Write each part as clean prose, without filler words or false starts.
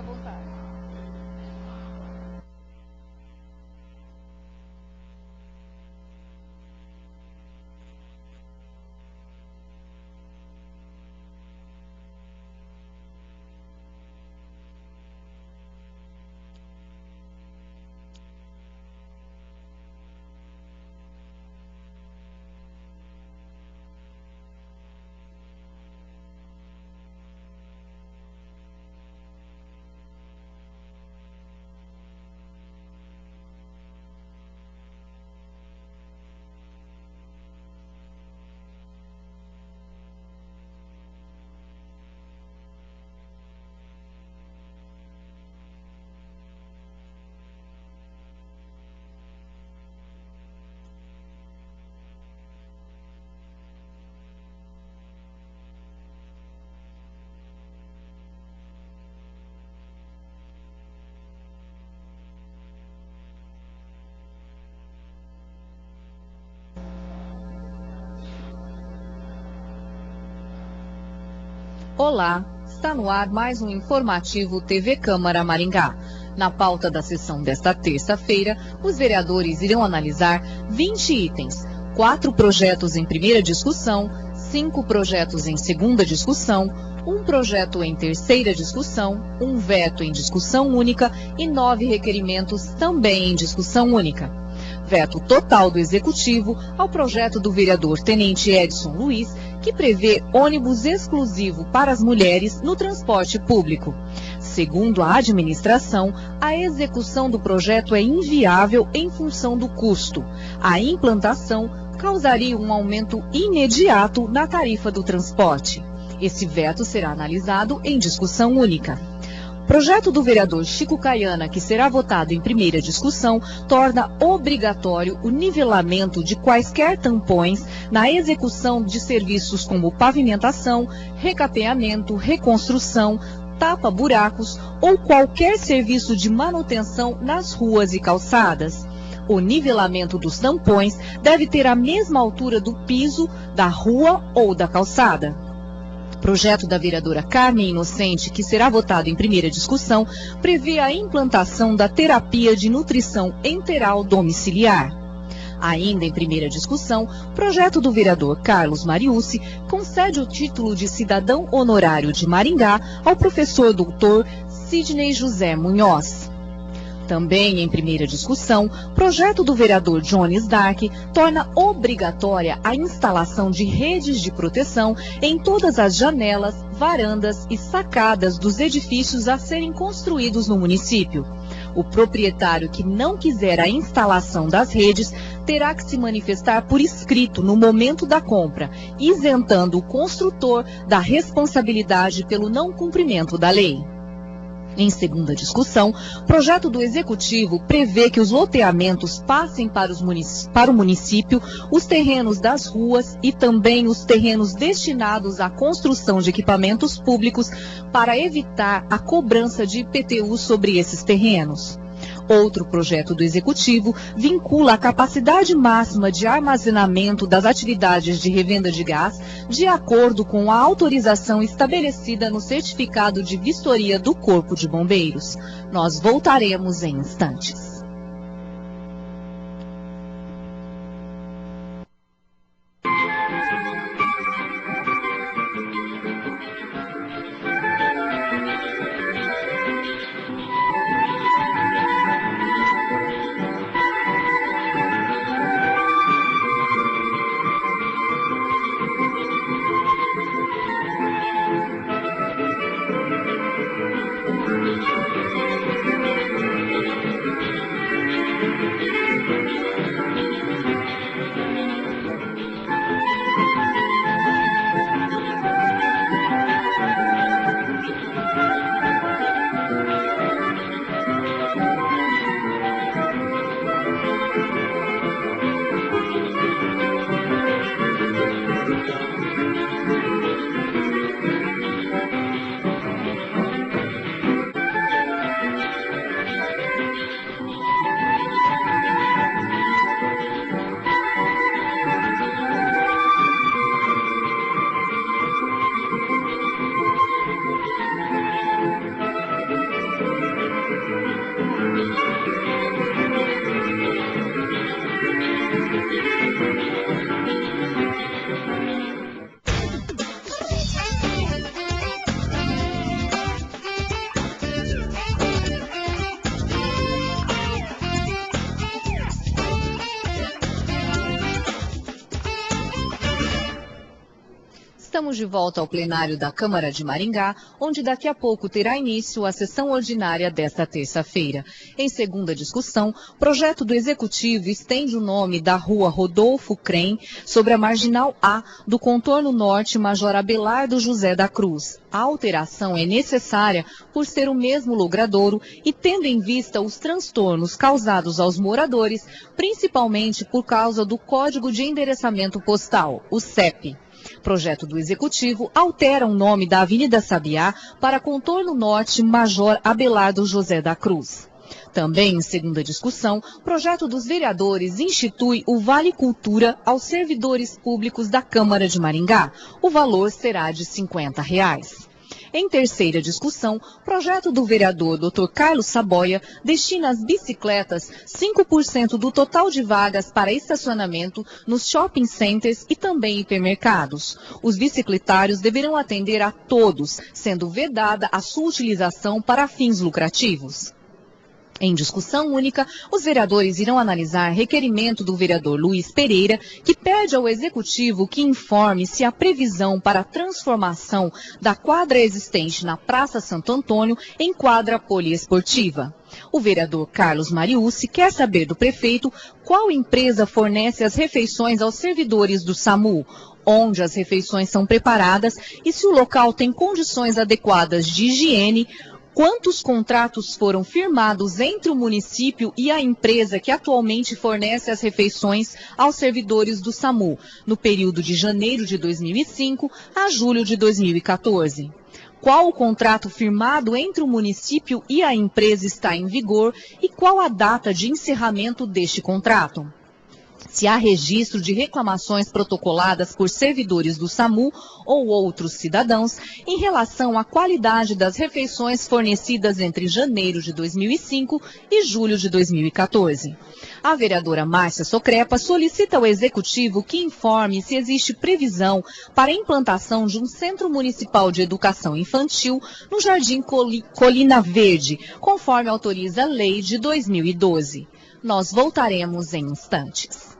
à vontade. Olá, está no ar mais um informativo TV Câmara Maringá. Na pauta da sessão desta terça-feira, os vereadores irão analisar 20 itens, 4 projetos em primeira discussão, 5 projetos em segunda discussão, um projeto em terceira discussão, um veto em discussão única e 9 requerimentos também em discussão única. Veto total do Executivo ao projeto do vereador Tenente Edson Luiz, que prevê ônibus exclusivo para as mulheres no transporte público. Segundo a administração, a execução do projeto é inviável em função do custo. A implantação causaria um aumento imediato na tarifa do transporte. Esse veto será analisado em discussão única. Projeto do vereador Chico Caiana, que será votado em primeira discussão, torna obrigatório o nivelamento de quaisquer tampões na execução de serviços como pavimentação, recapeamento, reconstrução, tapa-buracos ou qualquer serviço de manutenção nas ruas e calçadas. O nivelamento dos tampões deve ter a mesma altura do piso, da rua ou da calçada. Projeto da vereadora Carmen Inocente, que será votado em primeira discussão, prevê a implantação da terapia de nutrição enteral domiciliar. Ainda em primeira discussão, projeto do vereador Carlos Mariucci concede o título de cidadão honorário de Maringá ao professor doutor Sidney José Munhoz. Também em primeira discussão, projeto do vereador Jones Dark torna obrigatória a instalação de redes de proteção em todas as janelas, varandas e sacadas dos edifícios a serem construídos no município. O proprietário que não quiser a instalação das redes terá que se manifestar por escrito no momento da compra, isentando o construtor da responsabilidade pelo não cumprimento da lei. Em segunda discussão, projeto do Executivo prevê que os loteamentos passem para o município os terrenos das ruas e também os terrenos destinados à construção de equipamentos públicos para evitar a cobrança de IPTU sobre esses terrenos. Outro projeto do Executivo vincula a capacidade máxima de armazenamento das atividades de revenda de gás de acordo com a autorização estabelecida no certificado de vistoria do Corpo de Bombeiros. Nós voltaremos em instantes. Estamos de volta ao plenário da Câmara de Maringá, onde daqui a pouco terá início a sessão ordinária desta terça-feira. Em segunda discussão, projeto do Executivo estende o nome da rua Rodolfo Crem sobre a Marginal A do contorno norte Major Abelardo José da Cruz. A alteração é necessária por ser o mesmo logradouro e tendo em vista os transtornos causados aos moradores, principalmente por causa do Código de Endereçamento Postal, o CEP. Projeto do Executivo altera o nome da Avenida Sabiá para Contorno Norte Major Abelardo José da Cruz. Também, em segunda discussão, projeto dos vereadores institui o Vale Cultura aos servidores públicos da Câmara de Maringá. O valor será de R$ 50. Em terceira discussão, projeto do vereador Dr. Carlos Saboia destina às bicicletas 5% do total de vagas para estacionamento nos shopping centers e também hipermercados. Os bicicletários deverão atender a todos, sendo vedada a sua utilização para fins lucrativos. Em discussão única, os vereadores irão analisar requerimento do vereador Luiz Pereira, que pede ao Executivo que informe se a previsão para a transformação da quadra existente na Praça Santo Antônio em quadra poliesportiva. O vereador Carlos Mariucci quer saber do prefeito qual empresa fornece as refeições aos servidores do SAMU, onde as refeições são preparadas e se o local tem condições adequadas de higiene. Quantos contratos foram firmados entre o município e a empresa que atualmente fornece as refeições aos servidores do SAMU, no período de janeiro de 2005 a julho de 2014? Qual o contrato firmado entre o município e a empresa está em vigor e qual a data de encerramento deste contrato? Se há registro de reclamações protocoladas por servidores do SAMU ou outros cidadãos em relação à qualidade das refeições fornecidas entre janeiro de 2005 e julho de 2014. A vereadora Márcia Socrepa solicita ao Executivo que informe se existe previsão para a implantação de um Centro Municipal de Educação Infantil no Jardim Colina Verde, conforme autoriza a lei de 2012. Nós voltaremos em instantes.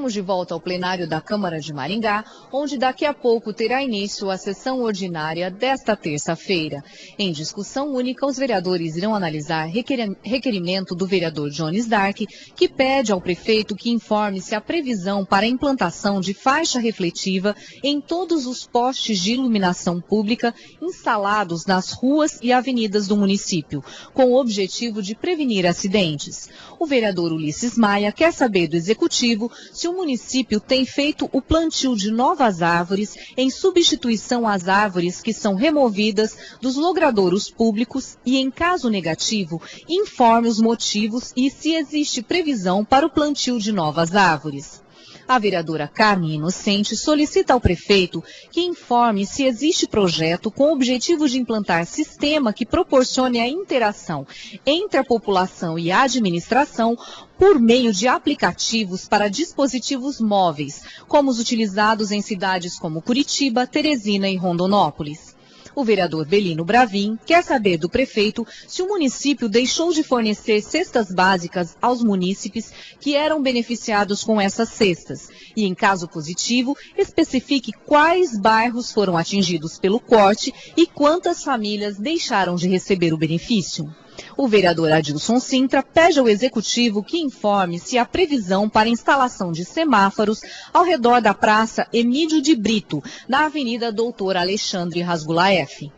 Estamos de volta ao plenário da Câmara de Maringá, onde daqui a pouco terá início a sessão ordinária desta terça-feira. Em discussão única, os vereadores irão analisar requerimento do vereador Jones Dark, que pede ao prefeito que informe se a previsão para a implantação de faixa refletiva em todos os postes de iluminação pública instalados nas ruas e avenidas do município, com o objetivo de prevenir acidentes. O vereador Ulisses Maia quer saber do Executivo se o município tem feito o plantio de novas árvores em substituição às árvores que são removidas dos logradouros públicos e, em caso negativo, informe os motivos e se existe previsão para o plantio de novas árvores. A vereadora Carmen Inocente solicita ao prefeito que informe se existe projeto com o objetivo de implantar sistema que proporcione a interação entre a população e a administração por meio de aplicativos para dispositivos móveis, como os utilizados em cidades como Curitiba, Teresina e Rondonópolis. O vereador Belino Bravin quer saber do prefeito se o município deixou de fornecer cestas básicas aos munícipes que eram beneficiados com essas cestas. E, em caso positivo, especifique quais bairros foram atingidos pelo corte e quantas famílias deixaram de receber o benefício. O vereador Adilson Sintra pede ao executivo que informe se há previsão para instalação de semáforos ao redor da Praça Emídio de Brito, na Avenida Doutor Alexandre Rasgulaef.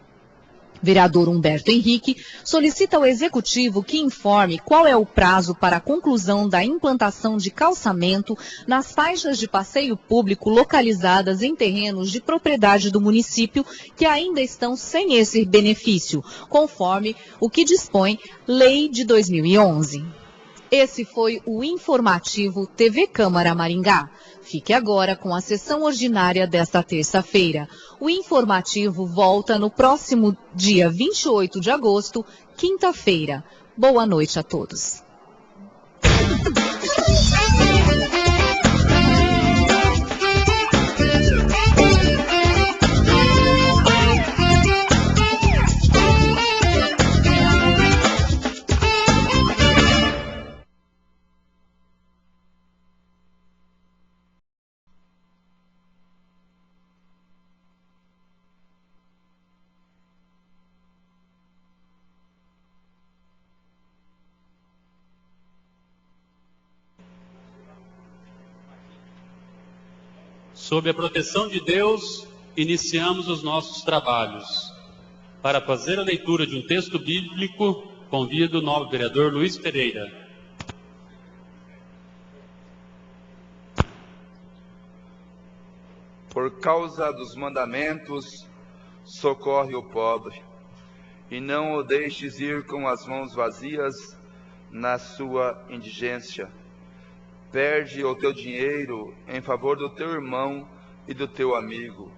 Vereador Humberto Henrique solicita ao executivo que informe qual é o prazo para a conclusão da implantação de calçamento nas faixas de passeio público localizadas em terrenos de propriedade do município que ainda estão sem esse benefício, conforme o que dispõe Lei de 2011. Esse foi o informativo TV Câmara Maringá. Fique agora com a sessão ordinária desta terça-feira. O informativo volta no próximo dia 28 de agosto, quinta-feira. Boa noite a todos. Sob a proteção de Deus, iniciamos os nossos trabalhos. Para fazer a leitura de um texto bíblico, convido o nobre vereador Luiz Pereira. Por causa dos mandamentos, socorre o pobre, e não o deixes ir com as mãos vazias na sua indigência. Perde o teu dinheiro em favor do teu irmão e do teu amigo,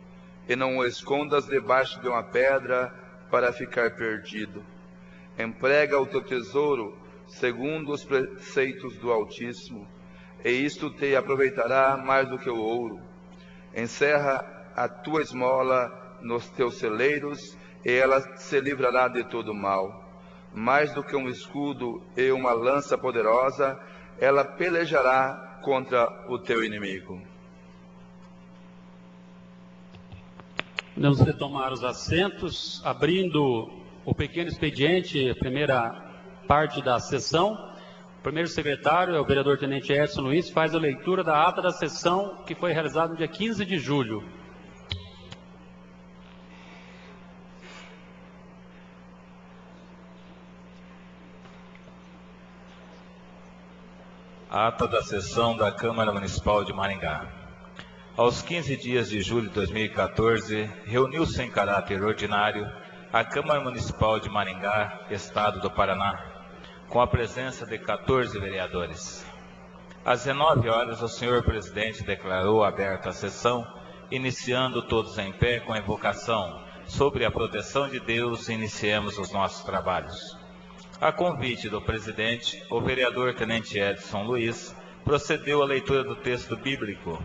e não o escondas debaixo de uma pedra para ficar perdido. Emprega o teu tesouro segundo os preceitos do Altíssimo, e isto te aproveitará mais do que o ouro. Encerra a tua esmola nos teus celeiros, e ela se livrará de todo mal. Mais do que um escudo e uma lança poderosa, ela pelejará contra o teu inimigo. Vamos retomar os assentos, abrindo o pequeno expediente, a primeira parte da sessão. O primeiro secretário, o vereador Tenente Edson Luiz, faz a leitura da ata da sessão que foi realizada no dia 15 de julho. Ata da sessão da Câmara Municipal de Maringá. Aos 15 dias de julho de 2014, reuniu-se em caráter ordinário a Câmara Municipal de Maringá, Estado do Paraná, com a presença de 14 vereadores. Às 19 horas, o senhor presidente declarou aberta a sessão, iniciando todos em pé com a invocação sobre a proteção de Deus, iniciemos os nossos trabalhos. A convite do presidente, o vereador Tenente Edson Luiz procedeu à leitura do texto bíblico.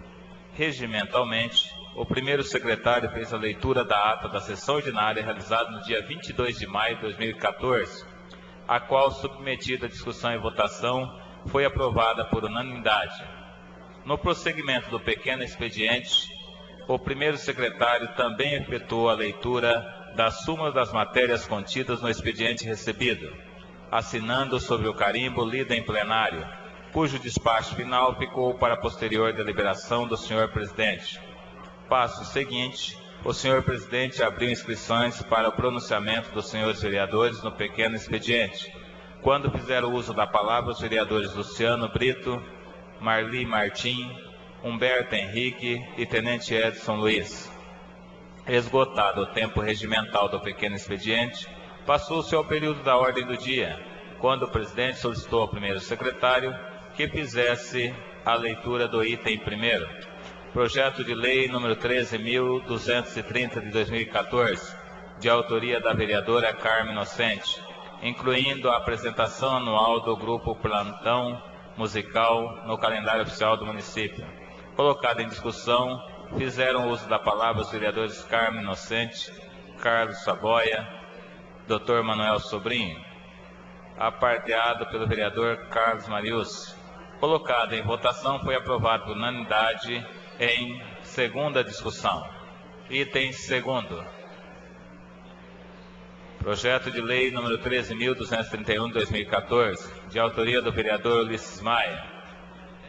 Regimentalmente, o primeiro secretário fez a leitura da ata da sessão ordinária realizada no dia 22 de maio de 2014, a qual, submetida à discussão e votação, foi aprovada por unanimidade. No prosseguimento do pequeno expediente, o primeiro secretário também efetuou a leitura da súmula das matérias contidas no expediente recebido, assinando sobre o carimbo lida em plenário, cujo despacho final ficou para a posterior deliberação do senhor presidente. Passo seguinte, o senhor presidente abriu inscrições para o pronunciamento dos senhores vereadores no pequeno expediente, quando fizeram uso da palavra os vereadores Luciano Brito, Marli Martim, Humberto Henrique e Tenente Edson Luiz. Esgotado o tempo regimental do pequeno expediente, passou-se ao período da ordem do dia, quando o presidente solicitou ao primeiro secretário que fizesse a leitura do item primeiro. Projeto de lei número 13.230 de 2014, de autoria da vereadora Carmen Inocente, incluindo a apresentação anual do grupo Plantão Musical no calendário oficial do município. Colocado em discussão, fizeram uso da palavra os vereadores Carmen Inocente, Carlos Saboia, Dr. Manuel Sobrinho, aparteado pelo vereador Carlos Marius. Colocado em votação, foi aprovado por unanimidade em segunda discussão. Item segundo. Projeto de lei número 13.231 de 2014, de autoria do vereador Ulisses Maia,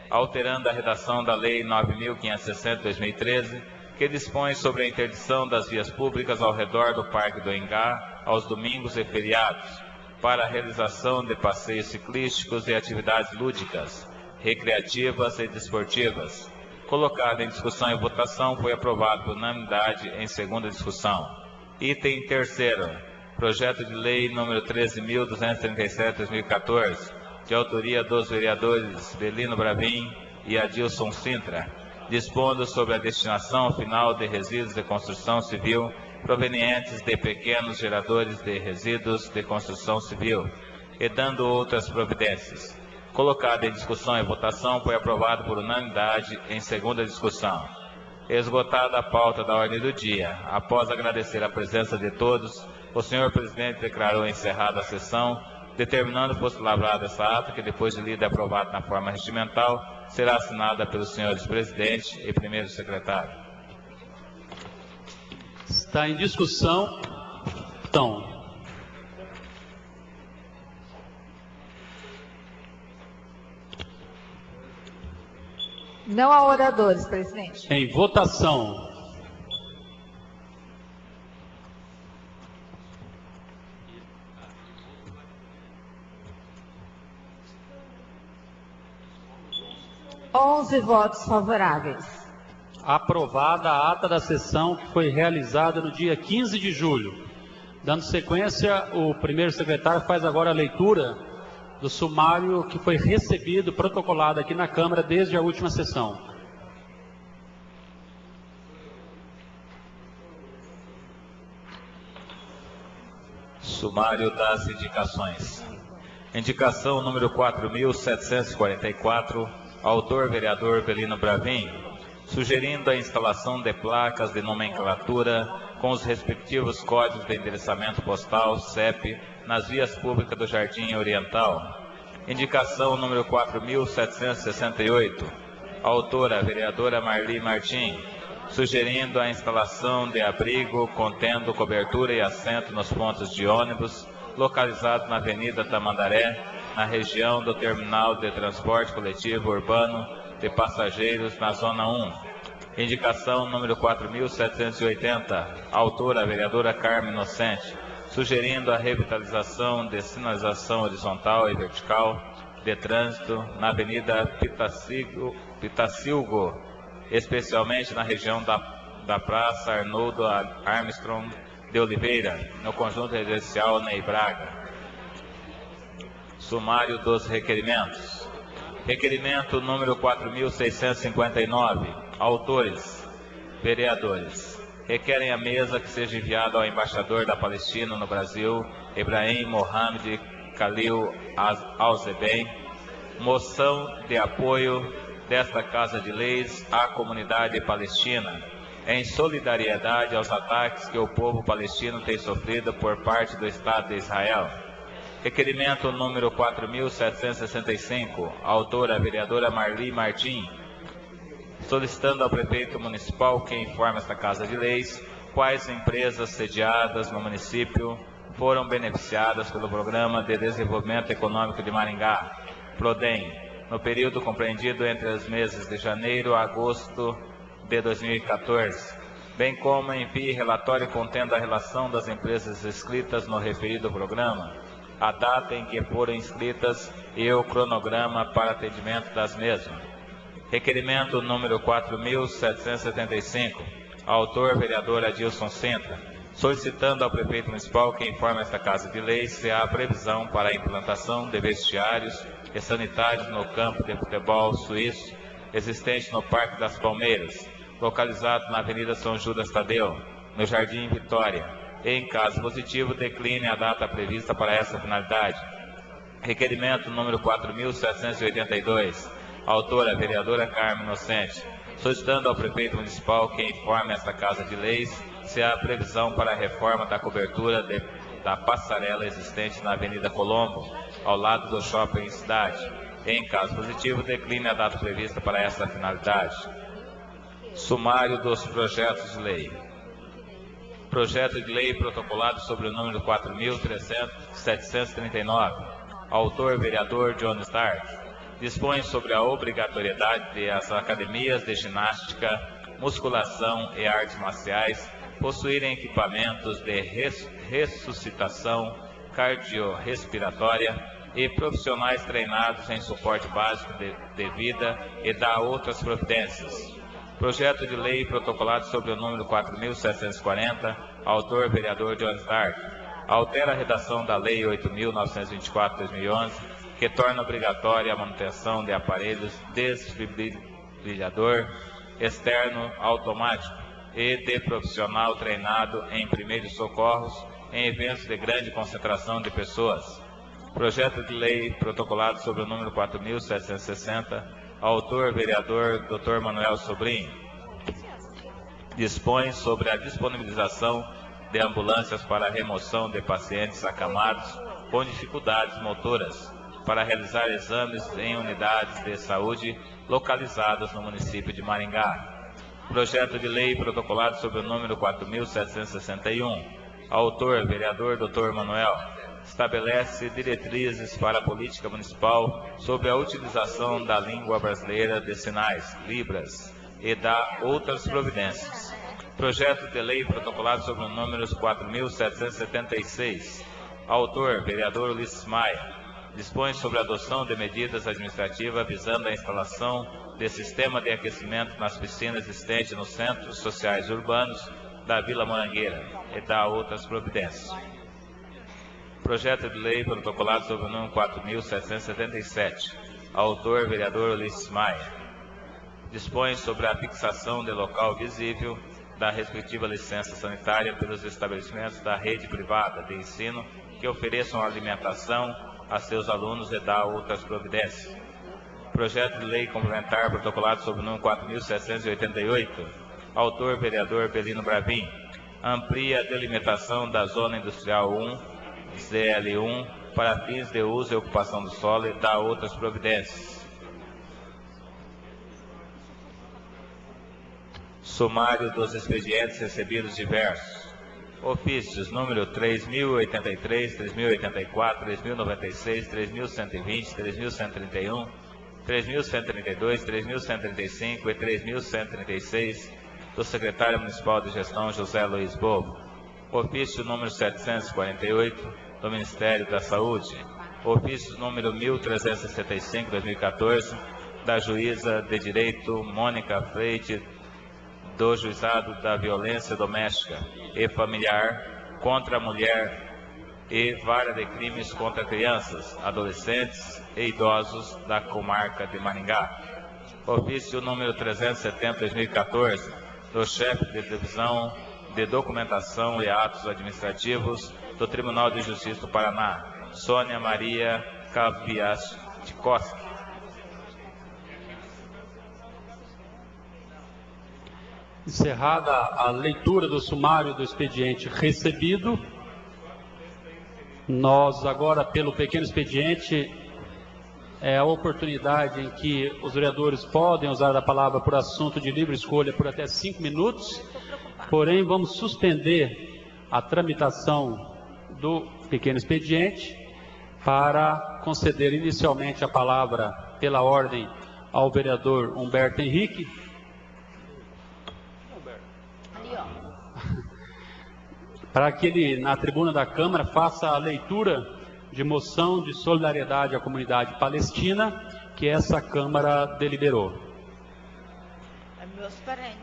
alterando a redação da lei 9.560 de 2013, que dispõe sobre a interdição das vias públicas ao redor do Parque do Engá aos domingos e feriados, para a realização de passeios ciclísticos e atividades lúdicas, recreativas e desportivas. Colocado em discussão e votação, foi aprovado por unanimidade em segunda discussão. Item terceiro. Projeto de lei número 13.237 de 2014, de autoria dos vereadores Belino Bravin e Adilson Sintra, dispondo sobre a destinação final de resíduos de construção civil provenientes de pequenos geradores de resíduos de construção civil e dando outras providências. Colocado em discussão e votação, foi aprovado por unanimidade em segunda discussão. Esgotada a pauta da ordem do dia, após agradecer a presença de todos, o senhor presidente declarou encerrada a sessão, determinando que fosse lavrada essa ata, que depois de lida e aprovada na forma regimental, será assinada pelos senhores presidente e primeiro secretário. Está em discussão. Então, não há oradores, presidente. em votação. Onze votos favoráveis. Aprovada a ata da sessão que foi realizada no dia 15 de julho. Dando sequência, o primeiro secretário faz agora a leitura do sumário que foi recebido, protocolado aqui na Câmara desde a última sessão. Sumário das indicações. Indicação número 4.744, autor vereador Belino Bravin, sugerindo a instalação de placas de nomenclatura com os respectivos códigos de endereçamento postal, CEP, nas vias públicas do Jardim Oriental. Indicação número 4.768, autora vereadora Marli Martim, sugerindo a instalação de abrigo contendo cobertura e assento nos pontos de ônibus, localizados na Avenida Tamandaré, na região do Terminal de Transporte Coletivo Urbano de Passageiros, na Zona 1. Indicação número 4.780, autora vereadora Carmen Inocente, sugerindo a revitalização de sinalização horizontal e vertical de trânsito na Avenida Pitacilgo, especialmente na região da Praça Arnoldo Armstrong de Oliveira, no conjunto residencial Ney Braga. Sumário dos requerimentos. Requerimento número 4.659. Autores, vereadores. Requerem a mesa que seja enviada ao embaixador da Palestina no Brasil, Ibrahim Mohamed Khalil Al-Zeben, moção de apoio desta Casa de Leis à comunidade palestina, em solidariedade aos ataques que o povo palestino tem sofrido por parte do Estado de Israel. Requerimento número 4.765, autora a vereadora Marli Martim, solicitando ao prefeito municipal que informe esta Casa de Leis quais empresas sediadas no município foram beneficiadas pelo Programa de Desenvolvimento Econômico de Maringá, PRODEM, no período compreendido entre os meses de janeiro a agosto de 2014, bem como envie relatório contendo a relação das empresas inscritas no referido programa, a data em que foram inscritas e o cronograma para atendimento das mesmas. Requerimento número 4.775, autor vereador Adilson Sintra, solicitando ao prefeito municipal que informe esta Casa de Leis se há previsão para a implantação de vestiários e sanitários no campo de futebol suíço existente no Parque das Palmeiras, localizado na Avenida São Judas Tadeu, no Jardim Vitória, e, em caso positivo, decline a data prevista para essa finalidade. Requerimento número 4.782, autora vereadora Carmen Inocente, solicitando ao prefeito municipal que informe esta Casa de Leis se há previsão para a reforma da cobertura da passarela existente na Avenida Colombo, ao lado do Shopping Cidade. Em caso positivo, decline a data prevista para essa finalidade. Sumário dos projetos de lei. Projeto de lei protocolado sobre o número 4.739. Autor, vereador John Stark. Dispõe sobre a obrigatoriedade de as academias de ginástica, musculação e artes marciais possuírem equipamentos de ressuscitação cardiorrespiratória e profissionais treinados em suporte básico de vida e dá outras providências. Projeto de lei protocolado sobre o número 4.740, autor vereador John Stark, altera a redação da Lei 8.924/2011, que torna obrigatória a manutenção de aparelhos desfibrilador externo automático e de profissional treinado em primeiros socorros em eventos de grande concentração de pessoas. Projeto de lei protocolado sobre o número 4.760, autor vereador Dr. Manuel Sobrinho. Dispõe sobre a disponibilização de ambulâncias para a remoção de pacientes acamados com dificuldades motoras para realizar exames em unidades de saúde localizadas no município de Maringá. Projeto de lei protocolado sobre o número 4.761, autor vereador Dr. Manuel. Estabelece diretrizes para a política municipal sobre a utilização da língua brasileira de sinais, Libras, e dá outras providências. Projeto de lei protocolado sobre o número 4.776. Autor, vereador Ulisses Maia. Dispõe sobre a adoção de medidas administrativas visando a instalação de sistema de aquecimento nas piscinas existentes nos centros sociais urbanos da Vila Morangueira e dá outras providências. Projeto de lei protocolado sobre o número 4.777. Autor, vereador Ulisses Maia. Dispõe sobre a fixação de local visível da respectiva licença sanitária pelos estabelecimentos da rede privada de ensino que ofereçam alimentação a seus alunos e dá outras providências. Projeto de lei complementar protocolado sobre o número 4.788. Autor, vereador Belino Bravin. Amplia a delimitação da Zona Industrial 1, ZL1, para fins de uso e ocupação do solo e dá outras providências. Sumário dos expedientes recebidos diversos. Ofícios número 3.083, 3.084, 3.096, 3.120, 3.131, 3.132, 3.135 e 3.136 do secretário municipal de gestão José Luiz Bovo. Ofício número 748 do Ministério da Saúde. Ofício número 1365/2014 da juíza de direito Mônica Freite do Juizado da Violência Doméstica e Familiar contra a Mulher e Vara de Crimes contra Crianças, Adolescentes e Idosos da comarca de Maringá. Ofício número 370/2014 do chefe de divisão de documentação e atos administrativos do Tribunal de Justiça do Paraná, Sônia Maria Kaviatkowski. Encerrada a leitura do sumário do expediente recebido, nós agora, pelo pequeno expediente, é a oportunidade em que os vereadores podem usar a palavra por assunto de livre escolha por até 5 minutos, porém vamos suspender a tramitação do pequeno expediente para conceder inicialmente a palavra pela ordem ao vereador Humberto Henrique, para que ele, na tribuna da Câmara, faça a leitura de moção de solidariedade à comunidade palestina que essa Câmara deliberou. Meus parentes,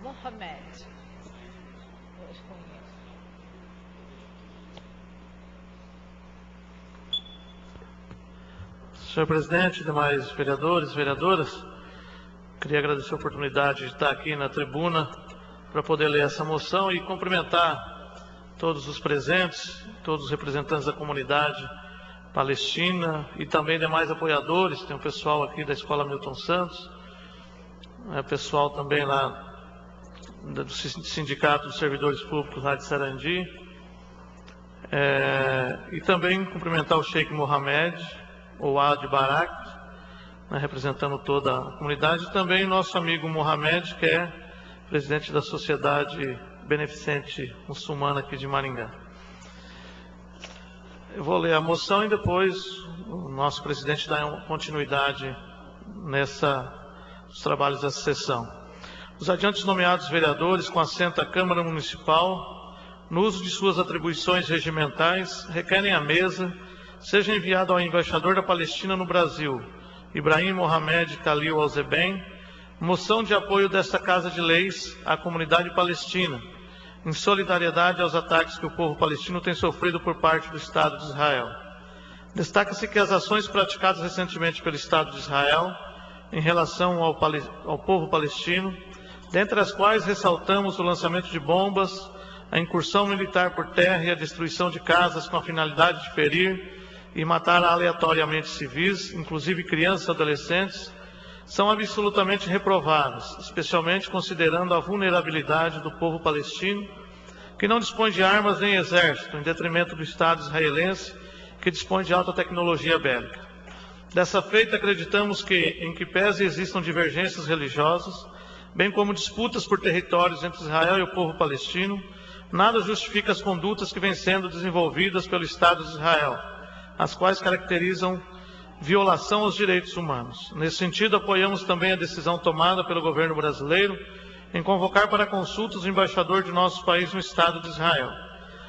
Mohamed. Senhor presidente, demais vereadores, vereadoras, queria agradecer a oportunidade de estar aqui na tribuna para poder ler essa moção e cumprimentar todos os presentes, todos os representantes da comunidade palestina e também demais apoiadores. Tem o pessoal aqui da Escola Milton Santos, pessoal também lá do Sindicato dos Servidores Públicos lá de Sarandi, e também cumprimentar o Sheikh Mohamed, ou Ad Barak, né, representando toda a comunidade, e também nosso amigo Mohamed, que é presidente da Sociedade Beneficente Muçulmana aqui de Maringá. Eu vou ler a moção e depois o nosso presidente dá continuidade nos trabalhos dessa sessão. Os adiante nomeados vereadores com assento à Câmara Municipal, no uso de suas atribuições regimentais, requerem à mesa seja enviado ao embaixador da Palestina no Brasil, Ibrahim Mohamed Khalil Al-Zeben, moção de apoio desta Casa de Leis à comunidade palestina, em solidariedade aos ataques que o povo palestino tem sofrido por parte do Estado de Israel. Destaca-se que as ações praticadas recentemente pelo Estado de Israel em relação ao povo palestino, dentre as quais ressaltamos o lançamento de bombas, a incursão militar por terra e a destruição de casas com a finalidade de ferir e matar aleatoriamente civis, inclusive crianças e adolescentes, são absolutamente reprováveis, especialmente considerando a vulnerabilidade do povo palestino, que não dispõe de armas nem exército, em detrimento do Estado israelense, que dispõe de alta tecnologia bélica. Dessa feita, acreditamos que, em que pese existam divergências religiosas, bem como disputas por territórios entre Israel e o povo palestino, nada justifica as condutas que vêm sendo desenvolvidas pelo Estado de Israel, as quais caracterizam violação aos direitos humanos. Nesse sentido, apoiamos também a decisão tomada pelo governo brasileiro em convocar para consultas o embaixador de nosso país no Estado de Israel.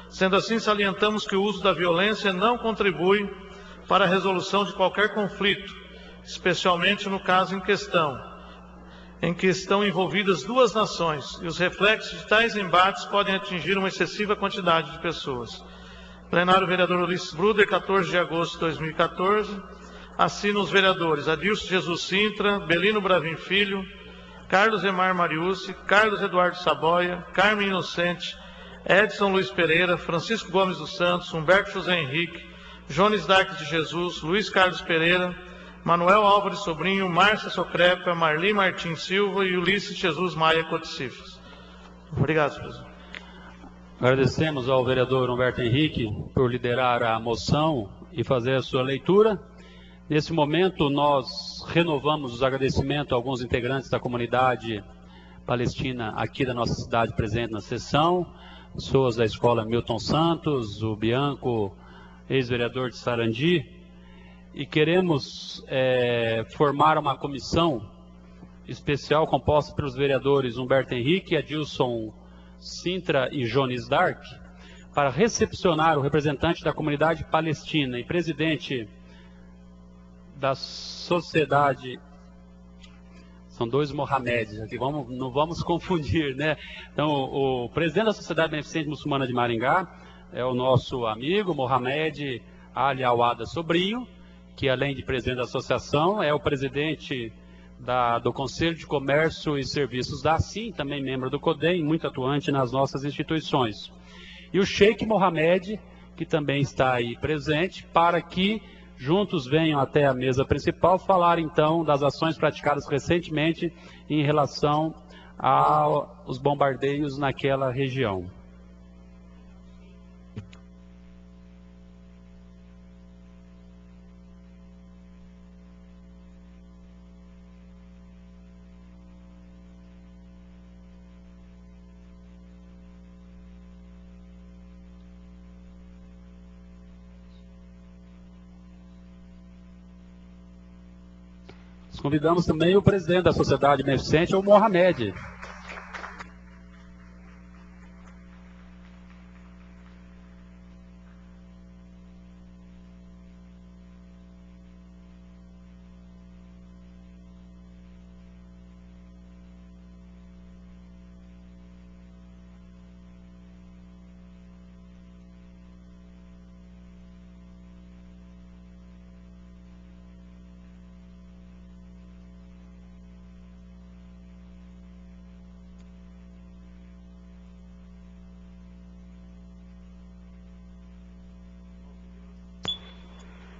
Sendo assim, salientamos que o uso da violência não contribui para a resolução de qualquer conflito, especialmente no caso em que estão envolvidas duas nações, e os reflexos de tais embates podem atingir uma excessiva quantidade de pessoas. Plenário Vereador Ulisses Bruder, 14 de agosto de 2014. Assinam os vereadores Adilson Jesus Sintra, Belino Bravin Filho, Carlos Emar Mariucci, Carlos Eduardo Saboia, Carmen Inocente, Edson Luiz Pereira, Francisco Gomes dos Santos, Humberto José Henrique, Jones Darques de Jesus, Luiz Carlos Pereira, Manuel Álvares Sobrinho, Márcia Socrepa, Marli Martins Silva e Ulisses Jesus Maia Coticifes. Obrigado, presidente. Agradecemos ao vereador Humberto Henrique por liderar a moção e fazer a sua leitura. Nesse momento, nós renovamos os agradecimentos a alguns integrantes da comunidade palestina aqui da nossa cidade presente na sessão, pessoas da escola Milton Santos, o Bianco, ex-vereador de Sarandi, e queremos formar uma comissão especial composta pelos vereadores Humberto Henrique, Adilson Sintra e Jones Dark, para recepcionar o representante da comunidade palestina e presidente da sociedade, são dois Mohameds aqui, não vamos confundir, né? Então, o presidente da Sociedade Beneficente Muçulmana de Maringá é o nosso amigo Mohamed Ali Awada Sobrinho, que além de presidente da associação, é o presidente do Conselho de Comércio e Serviços da ASSIM, também membro do CODEM, muito atuante nas nossas instituições. E o Sheikh Mohamed, que também está aí presente, para que juntos venham até a mesa principal falar então das ações praticadas recentemente em relação aos bombardeios naquela região. Convidamos também o presidente da Sociedade Beneficente, o Mohamed.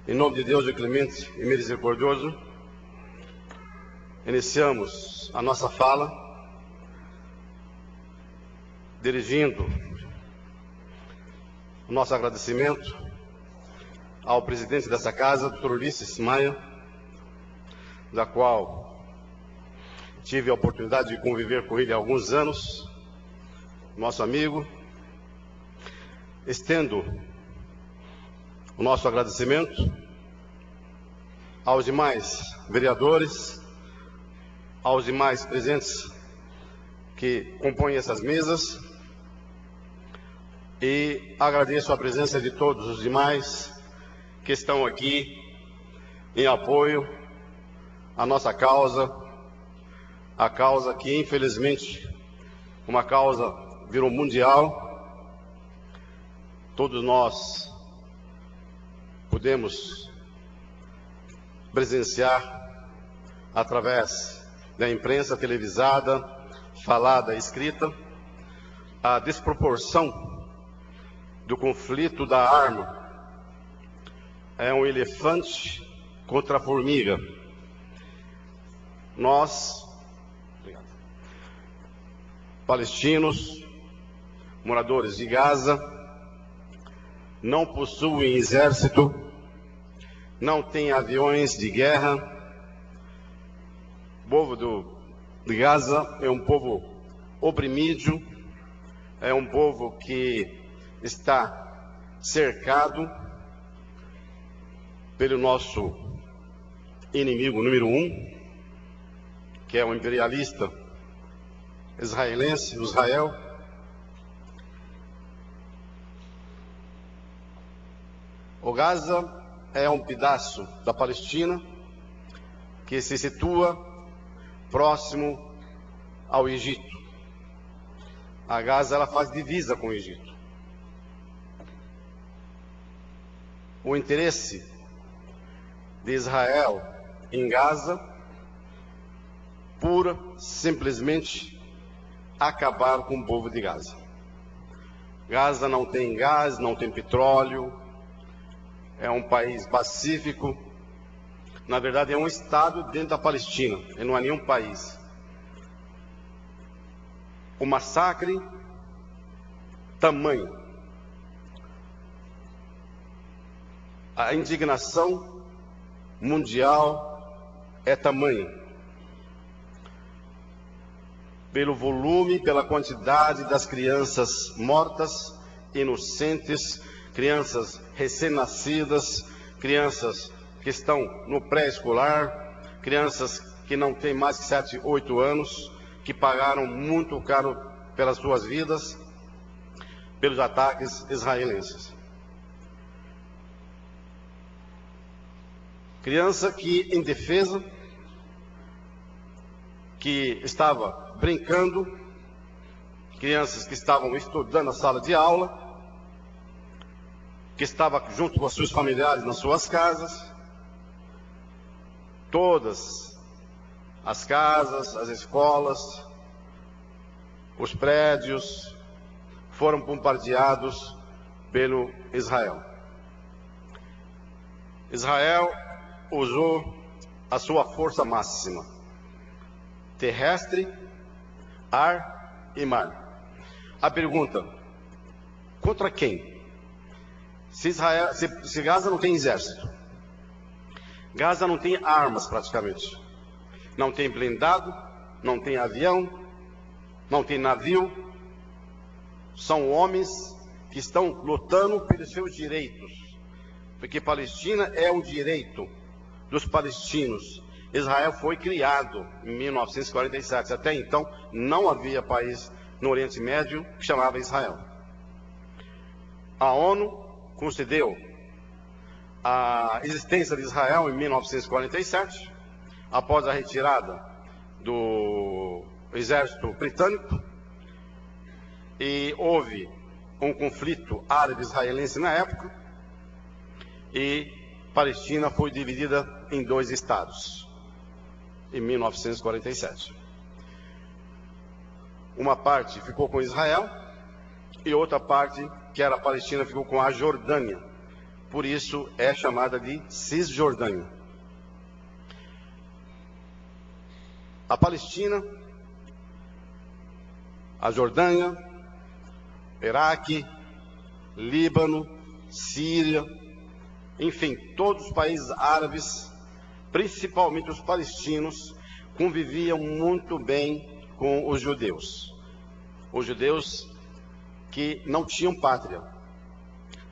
Em nome de Deus, o clemente e misericordioso, iniciamos a nossa fala dirigindo o nosso agradecimento ao presidente dessa casa, Dr. Ulisses Maia, da qual tive a oportunidade de conviver com ele há alguns anos, nosso amigo. Estendo o nosso agradecimento aos demais vereadores, aos demais presentes que compõem essas mesas, e agradeço a presença de todos os demais que estão aqui em apoio à nossa causa, a causa que infelizmente uma causa virou mundial. Todos nós pudemos presenciar através da imprensa televisada, falada, escrita, a desproporção do conflito da arma. É um elefante contra a formiga. Nós, palestinos, moradores de Gaza, não possuem exército, não têm aviões de guerra. O povo de Gaza é um povo oprimido, é um povo que está cercado pelo nosso inimigo número 1, que é o imperialista israelense, Israel. O Gaza é um pedaço da Palestina que se situa próximo ao Egito. A Gaza, ela faz divisa com o Egito. O interesse de Israel em Gaza, pura, simplesmente, acabar com o povo de Gaza. Gaza não tem gás, não tem petróleo, é um país pacífico. Na verdade, é um estado dentro da Palestina, e não é nenhum país. O massacre tamanho, a indignação mundial é tamanha, pelo volume, pela quantidade das crianças mortas, inocentes, crianças recém-nascidas, crianças que estão no pré-escolar, crianças que não têm mais de 7, 8 anos, que pagaram muito caro pelas suas vidas, pelos ataques israelenses. Criança que, indefesa, que estava brincando, crianças que estavam estudando na sala de aula, que estava junto com os seus familiares nas suas casas. Todas as casas, as escolas, os prédios foram bombardeados pelo Israel. Israel usou a sua força máxima, terrestre, ar e mar. A pergunta: contra quem? Se Gaza não tem exército, Gaza não tem armas praticamente, não tem blindado, não tem avião, não tem navio, são homens que estão lutando pelos seus direitos, porque Palestina é um direito dos palestinos. Israel foi criado em 1947, até então não havia país no Oriente Médio que chamava Israel. A ONU concedeu a existência de Israel em 1947, após a retirada do exército britânico, e houve um conflito árabe-israelense na época, e Palestina foi dividida em 2 estados, em 1947. Uma parte ficou com Israel, e outra parte, que era a Palestina, ficou com a Jordânia. Por isso é chamada de Cisjordânia. A Palestina, a Jordânia Iraque, Líbano, Síria, enfim, todos os países árabes, principalmente os palestinos, conviviam muito bem com os judeus. Os judeus que não tinham pátria.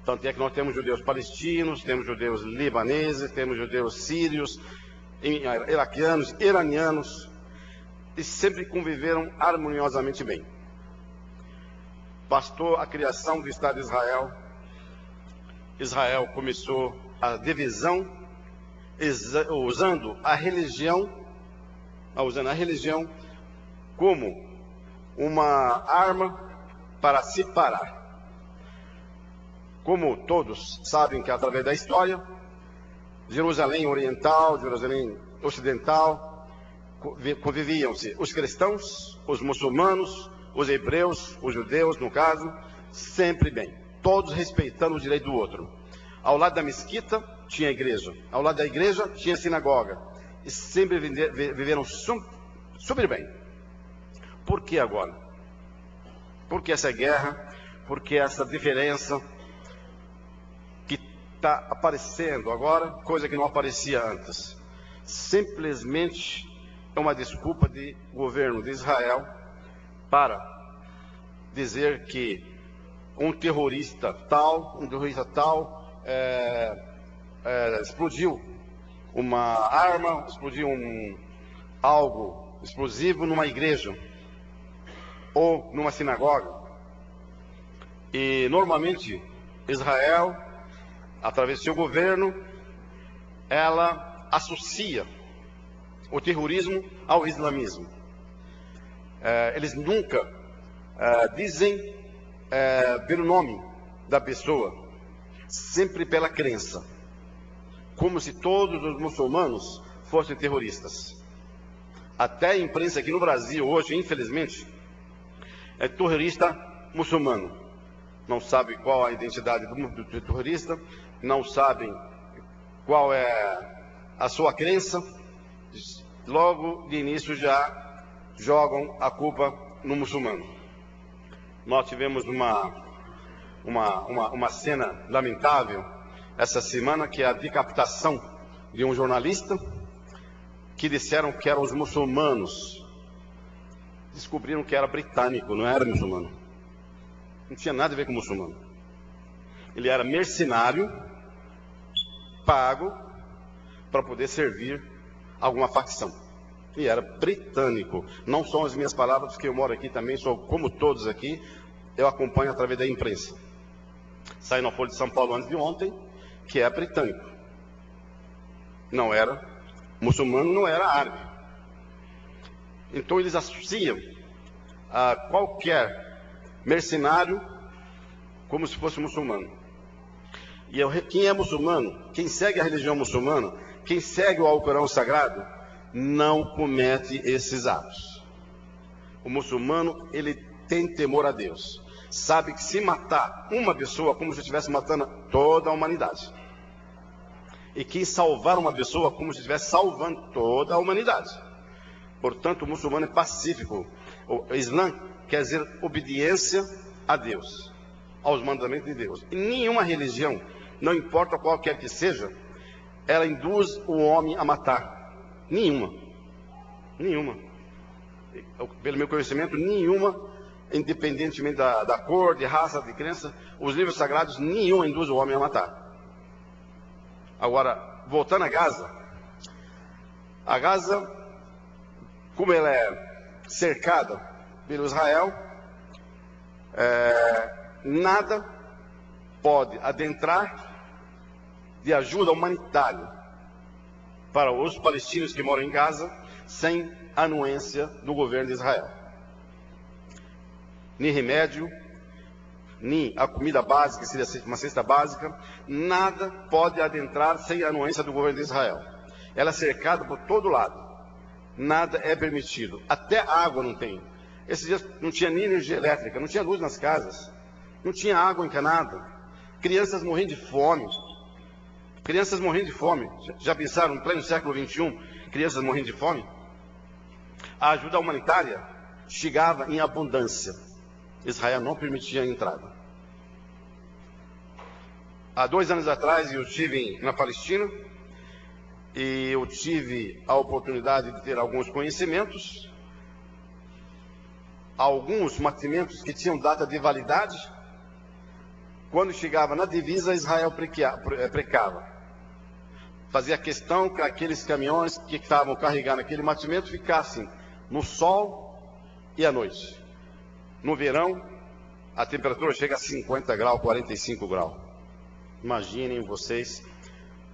Tanto é que nós temos judeus palestinos, temos judeus libaneses, temos judeus sírios, iraquianos, iranianos, e sempre conviveram harmoniosamente bem. Bastou a criação do Estado de Israel. Israel começou a divisão usando a religião como uma arma para separar. Como todos sabem que através da história, Jerusalém Oriental, Jerusalém Ocidental, conviviam-se os cristãos, os muçulmanos, os hebreus, os judeus, no caso, sempre bem, todos respeitando o direito do outro. Ao lado da mesquita tinha igreja, ao lado da igreja tinha sinagoga, e sempre viveram super bem. Por que agora? Por que essa guerra? Por que essa diferença que está aparecendo agora, coisa que não aparecia antes? Simplesmente é uma desculpa do governo de Israel para dizer que um terrorista tal explodiu uma arma, explodiu algo explosivo numa igreja ou numa sinagoga. E normalmente Israel, através do seu governo, ela associa o terrorismo ao islamismo. Eles nunca dizem pelo nome da pessoa, sempre pela crença, como se todos os muçulmanos fossem terroristas. Até a imprensa aqui no Brasil hoje, infelizmente, é terrorista muçulmano. Não sabe qual a identidade do terrorista, não sabem qual é a sua crença, logo de início já jogam a culpa no muçulmano. Nós tivemos uma cena lamentável essa semana, que é a decapitação de um jornalista, que disseram que eram os muçulmanos. Descobriram que era britânico, não era muçulmano. Não tinha nada a ver com muçulmano. Ele era mercenário, pago para poder servir alguma facção. E era britânico. Não são as minhas palavras, porque eu moro aqui também, sou como todos aqui, eu acompanho através da imprensa. Saiu na Folha de São Paulo antes de ontem, que é britânico. Não era muçulmano, não era árabe. Então eles associam a qualquer mercenário como se fosse muçulmano. E quem é muçulmano, quem segue a religião muçulmana, quem segue o Alcorão Sagrado, não comete esses atos. O muçulmano, ele tem temor a Deus. Sabe que se matar uma pessoa, como se estivesse matando toda a humanidade. E que salvar uma pessoa, como se estivesse salvando toda a humanidade. Portanto, o muçulmano é pacífico. O Islã quer dizer obediência a Deus, aos mandamentos de Deus. E nenhuma religião, não importa qual quer que seja, ela induz o homem a matar. Nenhuma. Pelo meu conhecimento, nenhuma, independentemente da cor, de raça, de crença, os livros sagrados, nenhum induz o homem a matar. Agora, voltando a Gaza, como ela é cercada pelo Israel, nada pode adentrar de ajuda humanitária para os palestinos que moram em Gaza sem anuência do governo de Israel. Nem remédio, nem a comida básica, que seria uma cesta básica, nada pode adentrar sem a anuência do governo de Israel. Ela é cercada por todo lado. Nada é permitido. Até água não tem. Esses dias não tinha nem energia elétrica, não tinha luz nas casas, não tinha água encanada. Crianças morrendo de fome. Já pensaram, em pleno século XXI, crianças morrendo de fome? A ajuda humanitária chegava em abundância. Israel não permitia a entrada. Há 2 anos atrás eu estive na Palestina e eu tive a oportunidade de ter alguns conhecimentos, alguns mantimentos que tinham data de validade. Quando chegava na divisa, Israel precava. Fazia questão que aqueles caminhões que estavam carregando aquele mantimento ficassem no sol e à noite. No verão, a temperatura chega a 50 graus, 45 graus. Imaginem vocês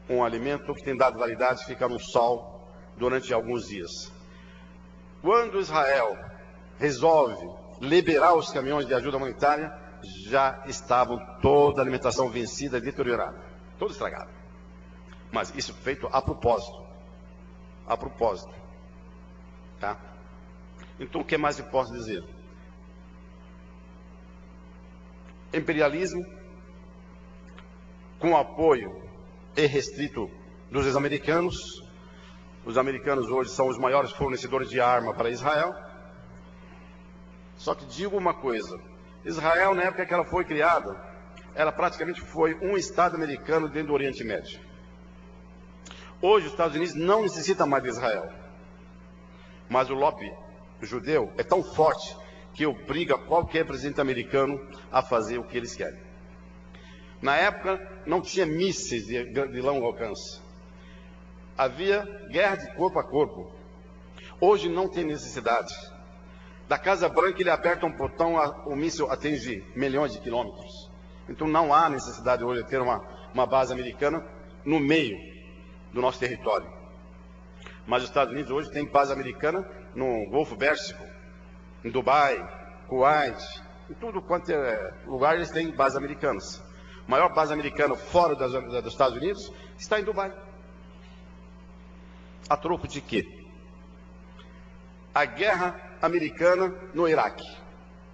um alimento que tem dado validade fica no sol durante alguns dias. Quando Israel resolve liberar os caminhões de ajuda humanitária, já estavam toda a alimentação vencida e deteriorada, toda estragada. Mas isso feito a propósito. A propósito. Tá? Então o que mais eu posso dizer? Imperialismo com apoio irrestrito dos americanos. Os americanos hoje são os maiores fornecedores de arma para Israel. Só que digo uma coisa, Israel, na época que ela foi criada, ela praticamente foi um estado americano dentro do Oriente Médio. Hoje os Estados Unidos não necessitam mais de Israel, mas o lobby judeu é tão forte que obriga qualquer presidente americano a fazer o que eles querem. Na época não tinha mísseis de longo alcance, havia guerra de corpo a corpo. Hoje não tem necessidade. Da Casa Branca ele aperta um botão, o míssil atinge milhões de quilômetros. Então não há necessidade hoje de ter uma base americana no meio do nosso território. Mas os Estados Unidos hoje tem base americana no Golfo Pérsico, em Dubai, Kuwait, em tudo quanto é lugar eles têm bases americanas. A maior base americana fora dos Estados Unidos está em Dubai. A troco de quê? A guerra americana no Iraque.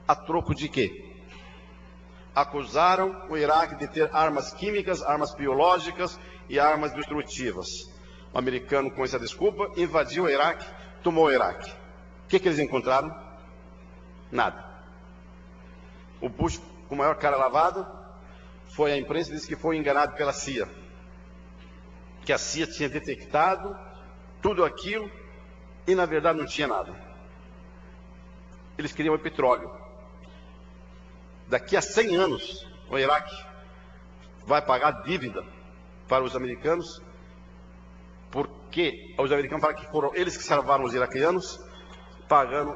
A troco de quê? Acusaram o Iraque de ter armas químicas, armas biológicas e armas destrutivas. O americano, com essa desculpa, invadiu o Iraque, tomou o Iraque. O que eles encontraram? Nada. O Bush, com a maior cara lavada, foi à imprensa e disse que foi enganado pela CIA. Que a CIA tinha detectado tudo aquilo e na verdade não tinha nada. Eles queriam petróleo. Daqui a 100 anos, o Iraque vai pagar dívida para os americanos, porque os americanos falam que foram eles que salvaram os iraquianos, pagando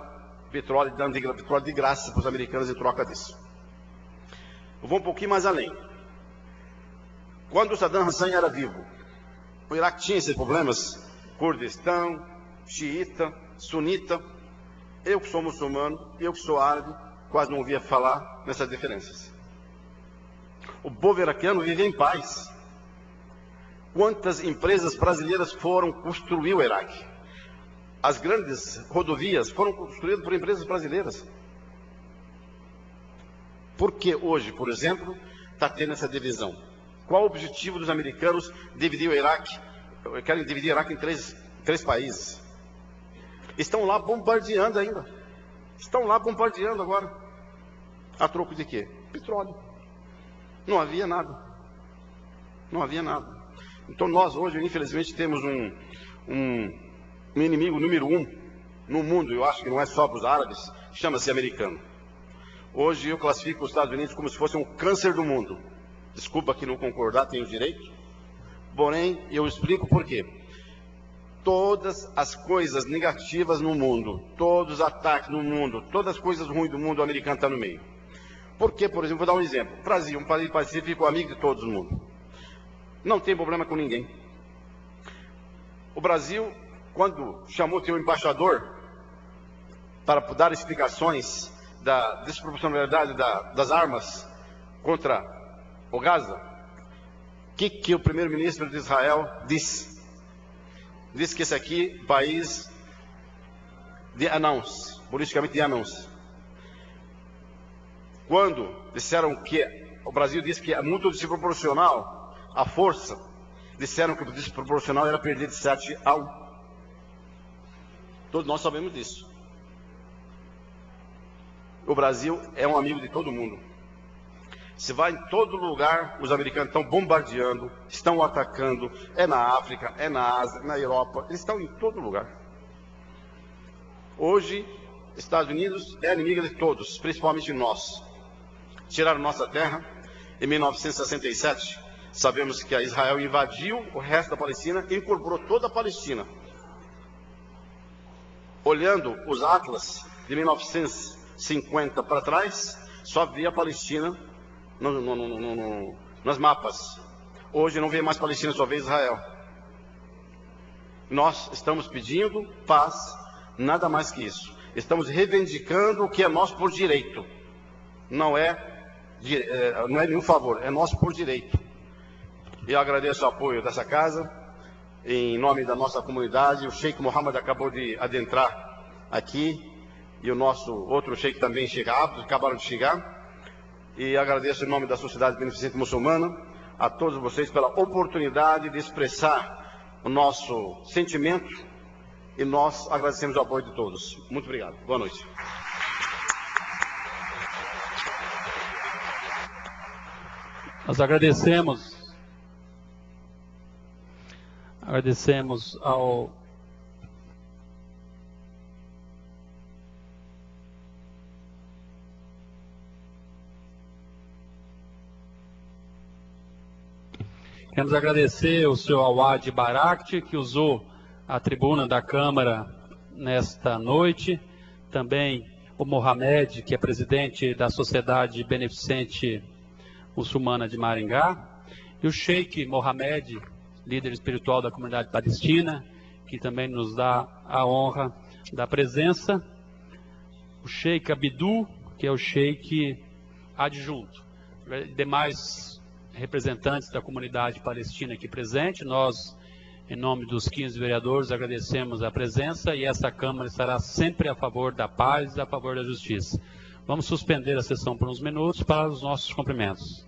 petróleo, dando petróleo de graça para os americanos em troca disso. Eu vou um pouquinho mais além. Quando o Saddam Hussein era vivo, o Iraque tinha esses problemas, Kurdistão, xiita, sunita. Eu que sou muçulmano, eu que sou árabe, quase não ouvia falar nessas diferenças. O povo iraquiano vivia em paz. Quantas empresas brasileiras foram construir o Iraque? As grandes rodovias foram construídas por empresas brasileiras. Por que hoje, por exemplo, está tendo essa divisão? Qual o objetivo dos americanos dividir o Iraque? Querem dividir o Iraque em três países. Estão lá bombardeando ainda. Estão lá bombardeando agora. A troco de quê? Petróleo. Não havia nada. Não havia nada. Então nós hoje, infelizmente, temos um inimigo número 1 no mundo. Eu acho que não é só para os árabes, chama-se americano. Hoje eu classifico os Estados Unidos como se fosse um câncer do mundo. Desculpa que não concordar, tenho direito. Porém, eu explico por quê. Todas as coisas negativas no mundo, todos os ataques no mundo, todas as coisas ruins do mundo, o americano está no meio. Por quê? Por exemplo, vou dar um exemplo. Brasil, um país pacífico, amigo de todo mundo. Não tem problema com ninguém. O Brasil, quando chamou seu embaixador para dar explicações da desproporcionalidade das armas contra o Gaza, o que o primeiro-ministro de Israel disse? Disse que esse aqui é um país de anãos, politicamente de anãos. Quando disseram que o Brasil disse que é muito desproporcional a força, disseram que o desproporcional era perder de 7-1. Todos nós sabemos disso. O Brasil é um amigo de todo mundo. Se vai em todo lugar, os americanos estão bombardeando, estão atacando, é na África, é na Ásia, na Europa, eles estão em todo lugar. Hoje, Estados Unidos é inimigo de todos, principalmente nós. Tiraram nossa terra em 1967, sabemos que a Israel invadiu o resto da Palestina e incorporou toda a Palestina. Olhando os atlas de 1950 para trás, só via a Palestina nos mapas. Hoje não vê mais Palestina, só vê Israel. Nós estamos pedindo paz, nada mais que isso. Estamos reivindicando o que é nosso por direito. Não é nenhum favor, é nosso por direito. E eu agradeço o apoio dessa casa, em nome da nossa comunidade. O Sheikh Mohammed acabou de adentrar aqui, e o nosso outro Sheikh também acabaram de chegar. E agradeço em nome da Sociedade Beneficente Muçulmana a todos vocês pela oportunidade de expressar o nosso sentimento, e nós agradecemos o apoio de todos. Muito obrigado. Boa noite. Nós agradecemos ao Queremos agradecer ao senhor Awad Barakti, que usou a tribuna da Câmara nesta noite. Também o Mohamed, que é presidente da Sociedade Beneficente Muçulmana de Maringá. E o Sheikh Mohamed, líder espiritual da comunidade palestina, que também nos dá a honra da presença. O Sheikh Abdu, que é o Sheikh adjunto. Demais representantes da comunidade palestina aqui presente, nós, em nome dos 15 vereadores, agradecemos a presença, e essa Câmara estará sempre a favor da paz e a favor da justiça. Vamos suspender a sessão por uns minutos para os nossos cumprimentos.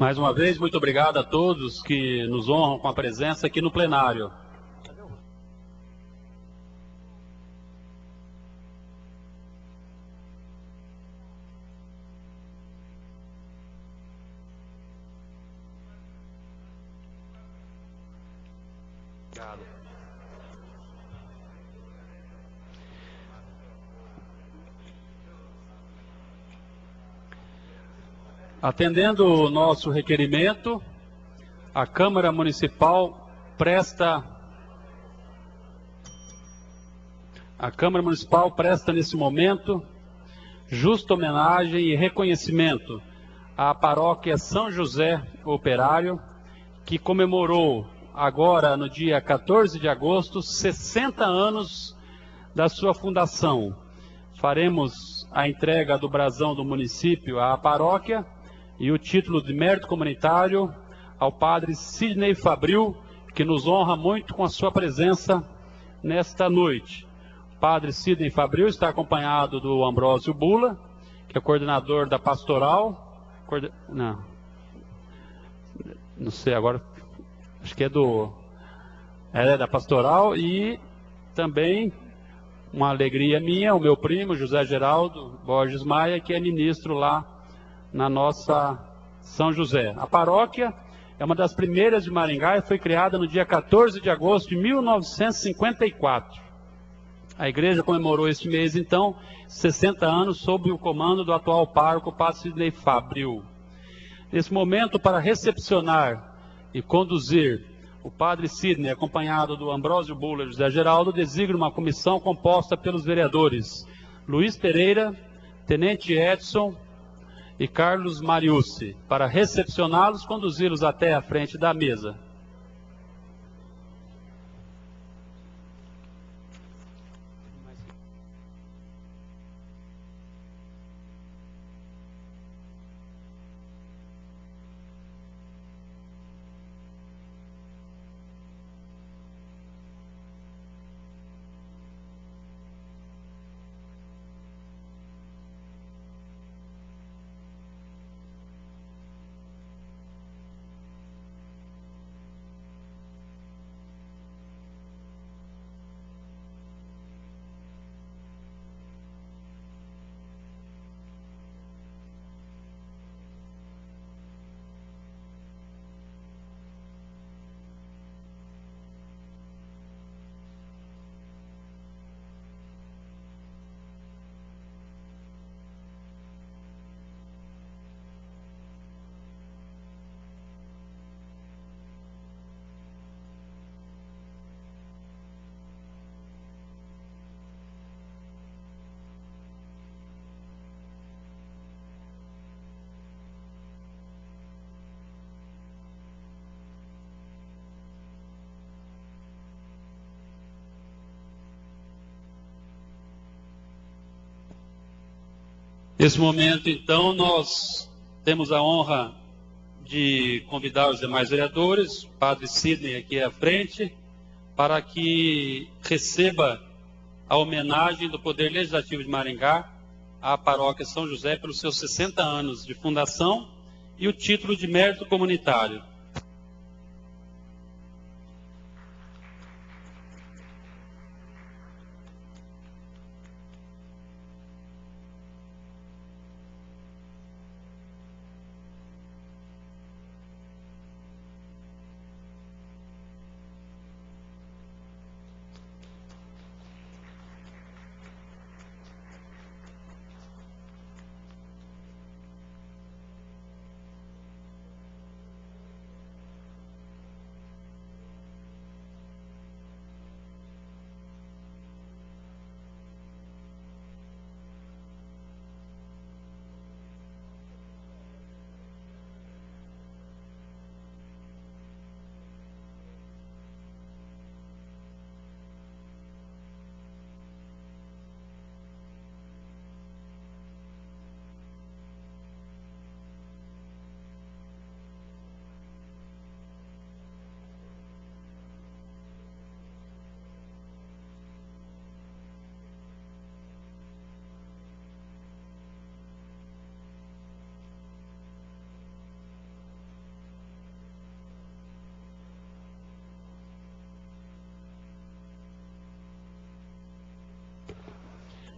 Mais uma vez, muito obrigado a todos que nos honram com a presença aqui no plenário. Atendendo o nosso requerimento, a Câmara Municipal presta nesse momento justa homenagem e reconhecimento à paróquia São José Operário, que comemorou agora no dia 14 de agosto 60 anos da sua fundação. Faremos a entrega do brasão do município à paróquia e o título de mérito comunitário ao padre Sidney Fabril, que nos honra muito com a sua presença nesta noite. O padre Sidney Fabril está acompanhado do Ambrósio Bula, que é coordenador da pastoral. Não sei agora, acho que é da pastoral, e também uma alegria minha, o meu primo José Geraldo Borges Maia, que é ministro lá na nossa São José. A paróquia é uma das primeiras de Maringá e foi criada no dia 14 de agosto de 1954. A igreja comemorou este mês, então, 60 anos sob o comando do atual pároco, padre Sidney Fabril. Nesse momento, para recepcionar e conduzir o padre Sidney, acompanhado do Ambrósio Bula e José Geraldo, designa uma comissão composta pelos vereadores Luiz Pereira, Tenente Edson e Carlos Mariucci, para recepcioná-los, conduzi-los até a frente da mesa. Nesse momento, então, nós temos a honra de convidar os demais vereadores, o padre Sidney aqui à frente, para que receba a homenagem do Poder Legislativo de Maringá à paróquia São José pelos seus 60 anos de fundação e o título de mérito comunitário.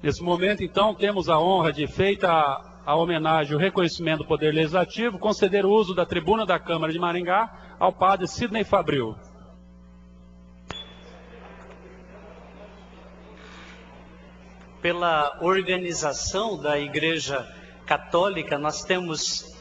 Nesse momento, então, temos a honra de, feita a homenagem, o reconhecimento do Poder Legislativo, conceder o uso da tribuna da Câmara de Maringá ao padre Sidney Fabril. Pela organização da Igreja Católica, nós temos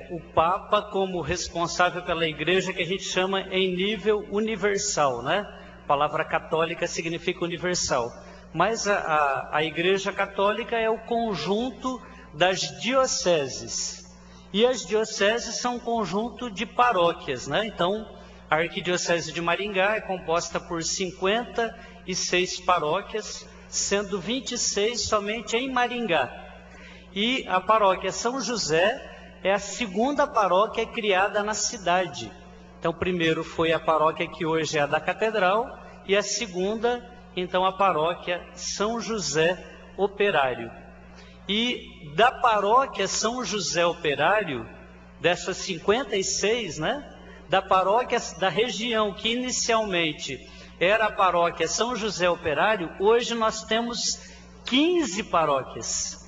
o Papa como responsável pela Igreja, que a gente chama em nível universal, né? A palavra católica significa universal. Mas a Igreja Católica é o conjunto das dioceses. E as dioceses são um conjunto de paróquias, né? Então, a Arquidiocese de Maringá é composta por 56 paróquias, sendo 26 somente em Maringá. E a paróquia São José é a segunda paróquia criada na cidade. Então, primeiro foi a paróquia que hoje é a da Catedral, e a segunda, então, a paróquia São José Operário. E da paróquia São José Operário, dessas 56, né? Da paróquia da região que inicialmente era a paróquia São José Operário, hoje nós temos 15 paróquias.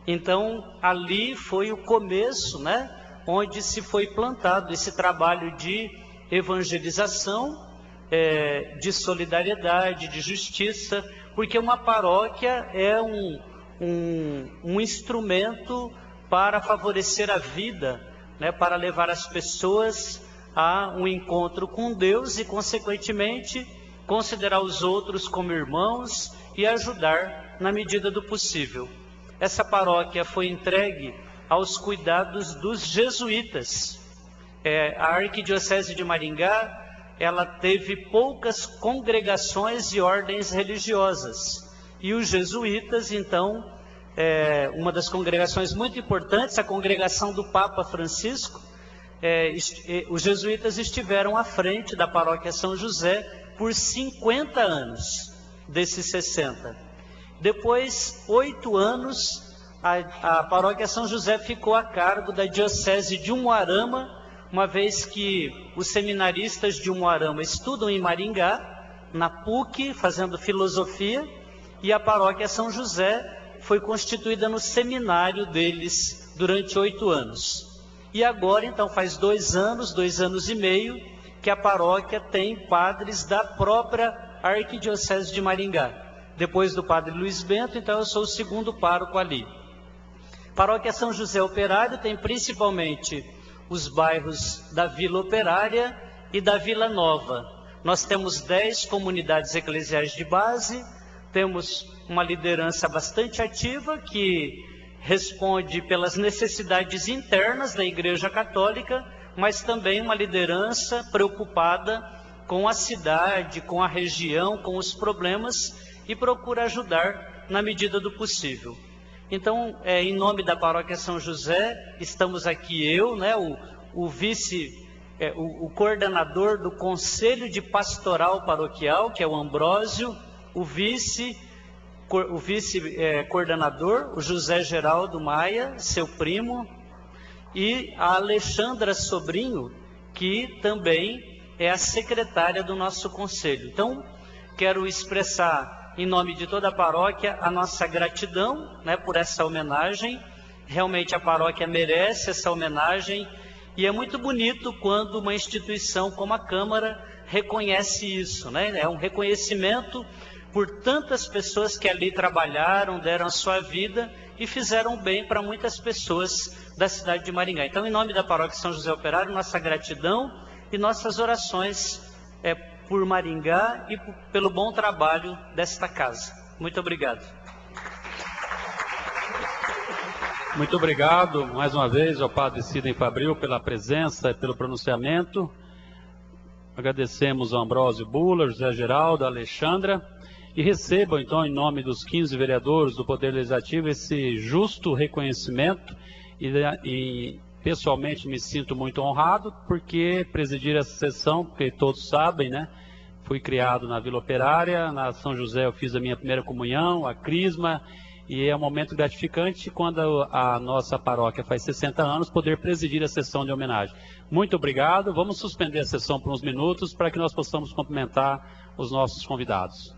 Então, ali foi o começo, né? Onde se foi plantado esse trabalho de evangelização, de solidariedade, de justiça, porque uma paróquia é um instrumento para favorecer a vida, né? Para levar as pessoas a um encontro com Deus e, consequentemente, considerar os outros como irmãos e ajudar na medida do possível. Essa paróquia foi entregue aos cuidados dos jesuítas. A Arquidiocese de Maringá, ela teve poucas congregações e ordens religiosas. E os jesuítas, então, uma das congregações muito importantes, a congregação do Papa Francisco, os jesuítas estiveram à frente da paróquia São José por 50 anos, desses 60. Depois, 8 anos, a paróquia São José ficou a cargo da diocese de Umuarama, uma vez que os seminaristas de Umuarama estudam em Maringá, na PUC, fazendo filosofia, e a paróquia São José foi constituída no seminário deles durante 8 anos. E agora, então, faz 2 anos e meio, que a paróquia tem padres da própria Arquidiocese de Maringá. Depois do padre Luiz Bento, então eu sou o segundo pároco ali. Paróquia São José Operário tem principalmente os bairros da Vila Operária e da Vila Nova. Nós temos 10 comunidades eclesiais de base, temos uma liderança bastante ativa que responde pelas necessidades internas da Igreja Católica, mas também uma liderança preocupada com a cidade, com a região, com os problemas e procura ajudar na medida do possível. Então, em nome da Paróquia São José, estamos aqui eu, né, o coordenador do Conselho de Pastoral Paroquial, que é o Ambrósio, o vice-coordenador, o José Geraldo Maia, seu primo, e a Alexandra Sobrinho, que também é a secretária do nosso conselho. Então, quero expressar, em nome de toda a paróquia, a nossa gratidão, né, por essa homenagem. Realmente a paróquia merece essa homenagem, e é muito bonito quando uma instituição como a Câmara reconhece isso, né? É um reconhecimento por tantas pessoas que ali trabalharam, deram a sua vida e fizeram bem para muitas pessoas da cidade de Maringá. Então, em nome da Paróquia São José Operário, nossa gratidão e nossas orações por Maringá e pelo bom trabalho desta casa. Muito obrigado. Muito obrigado, mais uma vez, ao padre Sidney Fabril pela presença e pelo pronunciamento. Agradecemos ao Ambrósio Buller, José Geraldo, a Alexandra. E recebam, então, em nome dos 15 vereadores do Poder Legislativo, esse justo reconhecimento. E pessoalmente me sinto muito honrado, porque presidir essa sessão, porque todos sabem, né? Fui criado na Vila Operária, na São José eu fiz a minha primeira comunhão, a crisma, e é um momento gratificante quando a nossa paróquia faz 60 anos, poder presidir a sessão de homenagem. Muito obrigado, vamos suspender a sessão por uns minutos para que nós possamos cumprimentar os nossos convidados.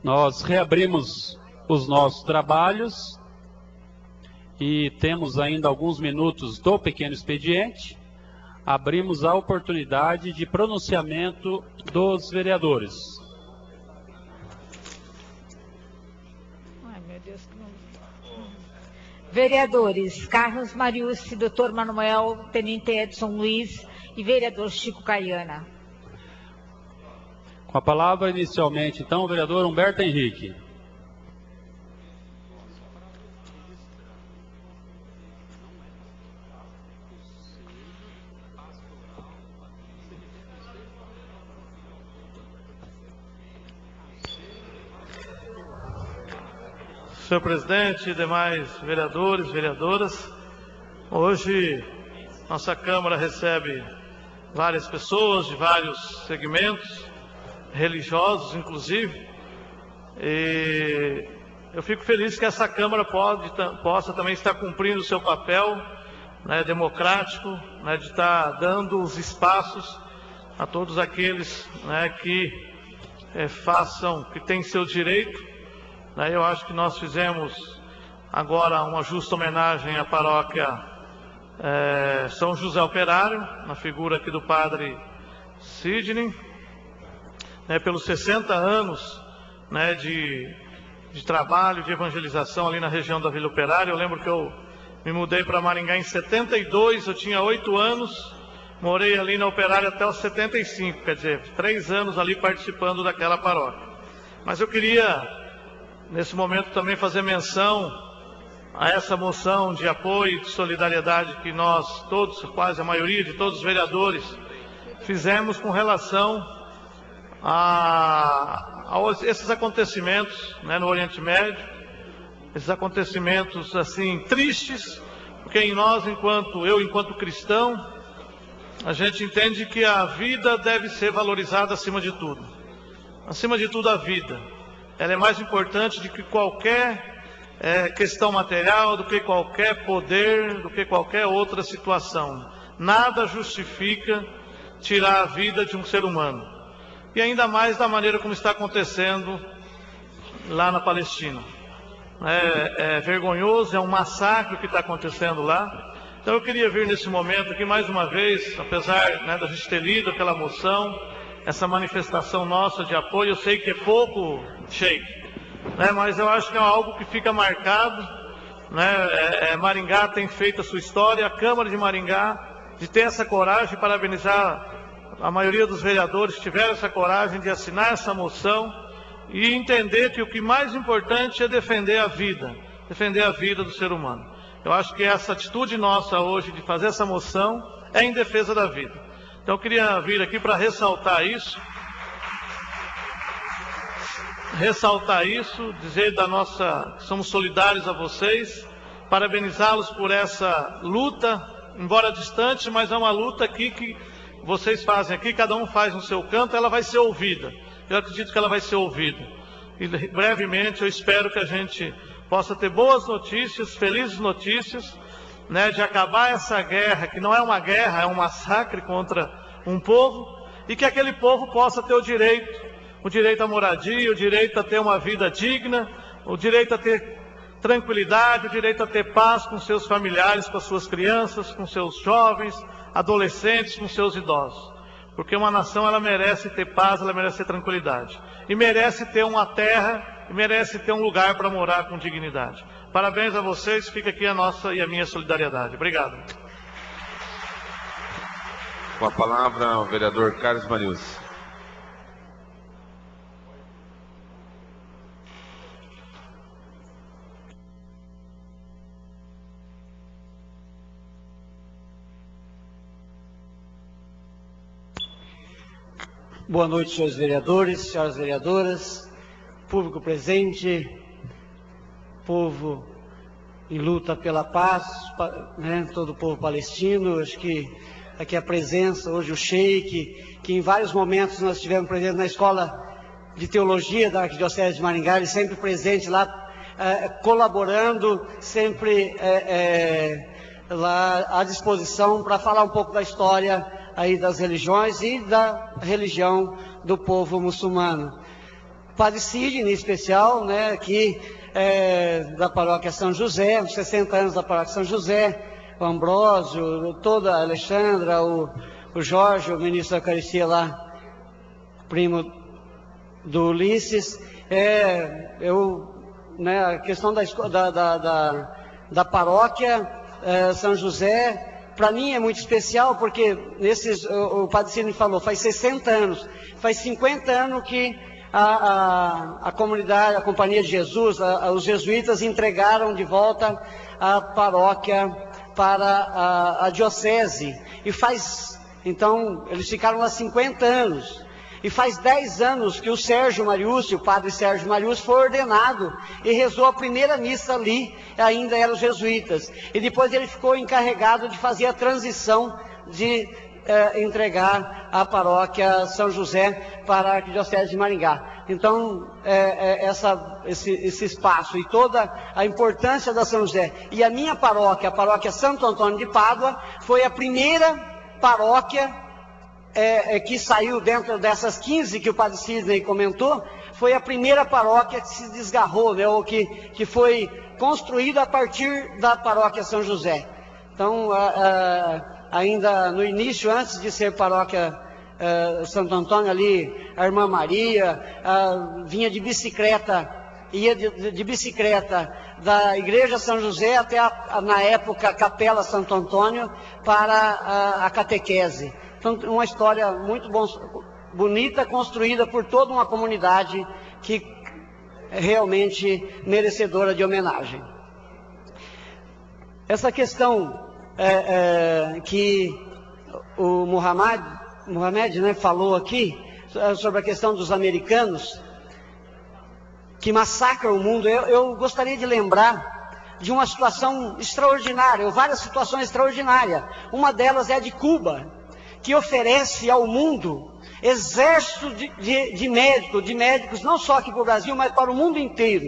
Nós reabrimos os nossos trabalhos e temos ainda alguns minutos do pequeno expediente. Abrimos a oportunidade de pronunciamento dos vereadores. Ai, meu Deus, que não... Vereadores Carlos Mariucci, Dr. Manuel, Tenente Edson Luiz e vereador Chico Caiana. Com a palavra inicialmente, então, o vereador Humberto Henrique. Senhor presidente, demais vereadores, vereadoras, hoje nossa Câmara recebe várias pessoas de vários segmentos, religiosos inclusive, e eu fico feliz que essa Câmara possa também estar cumprindo o seu papel, né, democrático, né, de estar dando os espaços a todos aqueles, né, que que têm seu direito. Eu acho que nós fizemos agora uma justa homenagem à paróquia São José Operário, na figura aqui do padre Sidney, pelos 60 anos de trabalho, de evangelização ali na região da Vila Operária. Eu lembro que eu me mudei para Maringá em 72, eu tinha 8 anos, morei ali na Operária até os 75, quer dizer, 3 anos ali participando daquela paróquia. Mas eu queria, nesse momento, também fazer menção a essa moção de apoio e de solidariedade que nós todos, quase a maioria de todos os vereadores, fizemos com relação a esses acontecimentos, no Oriente Médio, esses acontecimentos assim tristes, porque eu enquanto cristão, a gente entende que a vida deve ser valorizada acima de tudo. Acima de tudo, a vida. Ela é mais importante do que qualquer questão material, do que qualquer poder, do que qualquer outra situação. Nada justifica tirar a vida de um ser humano. E ainda mais da maneira como está acontecendo lá na Palestina. É vergonhoso, é um massacre que está acontecendo lá. Então eu queria vir nesse momento aqui mais uma vez, apesar da gente ter lido aquela moção, essa manifestação nossa de apoio. Eu sei que é pouco, Sheik, mas eu acho que é algo que fica marcado. Maringá tem feito a sua história, a Câmara de Maringá, de ter essa coragem, parabenizar a maioria dos vereadores que tiveram essa coragem de assinar essa moção e entender que o que mais importante é defender a vida do ser humano. Eu acho que essa atitude nossa hoje de fazer essa moção é em defesa da vida. Então eu queria vir aqui para ressaltar isso, dizer que somos solidários a vocês, parabenizá-los por essa luta, embora distante, mas é uma luta aqui que vocês fazem aqui, cada um faz no seu canto, ela vai ser ouvida. Eu acredito que ela vai ser ouvida. E brevemente eu espero que a gente possa ter boas notícias, felizes notícias, de acabar essa guerra, que não é uma guerra, é um massacre contra um povo, e que aquele povo possa ter o direito à moradia, o direito a ter uma vida digna, o direito a ter tranquilidade, o direito a ter paz com seus familiares, com as suas crianças, com seus jovens, adolescentes, com seus idosos. Porque uma nação, ela merece ter paz, ela merece ter tranquilidade. E merece ter uma terra, e merece ter um lugar para morar com dignidade. Parabéns a vocês, fica aqui a nossa e a minha solidariedade. Obrigado. Com a palavra, o vereador Carlos Mariucci. Boa noite, senhores vereadores, senhoras vereadoras, público presente, povo em luta pela paz, todo o povo palestino. Acho que aqui a presença, hoje o Sheik, que em vários momentos nós estivemos presentes na Escola de Teologia da Arquidiocese de Maringá, ele sempre presente lá, colaborando, sempre lá à disposição para falar um pouco da história aí das religiões e da religião do povo muçulmano. Padre Sidney, em especial, né, aqui da paróquia São José, os 60 anos da paróquia São José, o Ambrósio, toda a Alexandra, o Jorge, o ministro da Eucaristia lá, primo do Ulisses, né, a questão da paróquia São José, para mim é muito especial, porque o Padre Sidney falou, faz 60 anos, faz 50 anos que a comunidade, a Companhia de Jesus, os jesuítas entregaram de volta a paróquia para a diocese, então eles ficaram lá 50 anos, e faz 10 anos que o padre Sérgio Mariúcio foi ordenado e rezou a primeira missa ali, ainda eram os jesuítas, e depois ele ficou encarregado de fazer a transição de entregar a paróquia São José para a Arquidiocese de Maringá. Então, esse espaço e toda a importância da São José. E a minha paróquia, a paróquia Santo Antônio de Pádua, foi a primeira paróquia que saiu dentro dessas 15 que o Padre Sidney comentou, foi a primeira paróquia que se desgarrou, né, ou que foi construída a partir da paróquia São José. Então, ainda no início, antes de ser paróquia Santo Antônio, ali a irmã Maria vinha de bicicleta, ia de bicicleta da igreja São José até na época Capela Santo Antônio para a catequese. Então, uma história muito bonita, construída por toda uma comunidade que é realmente merecedora de homenagem. Essa questão que o Mohamed, né, falou aqui, sobre a questão dos americanos, que massacram o mundo, eu gostaria de lembrar de uma situação extraordinária, ou várias situações extraordinárias. Uma delas é a de Cuba, que oferece ao mundo exército de médicos, não só aqui para o Brasil, mas para o mundo inteiro.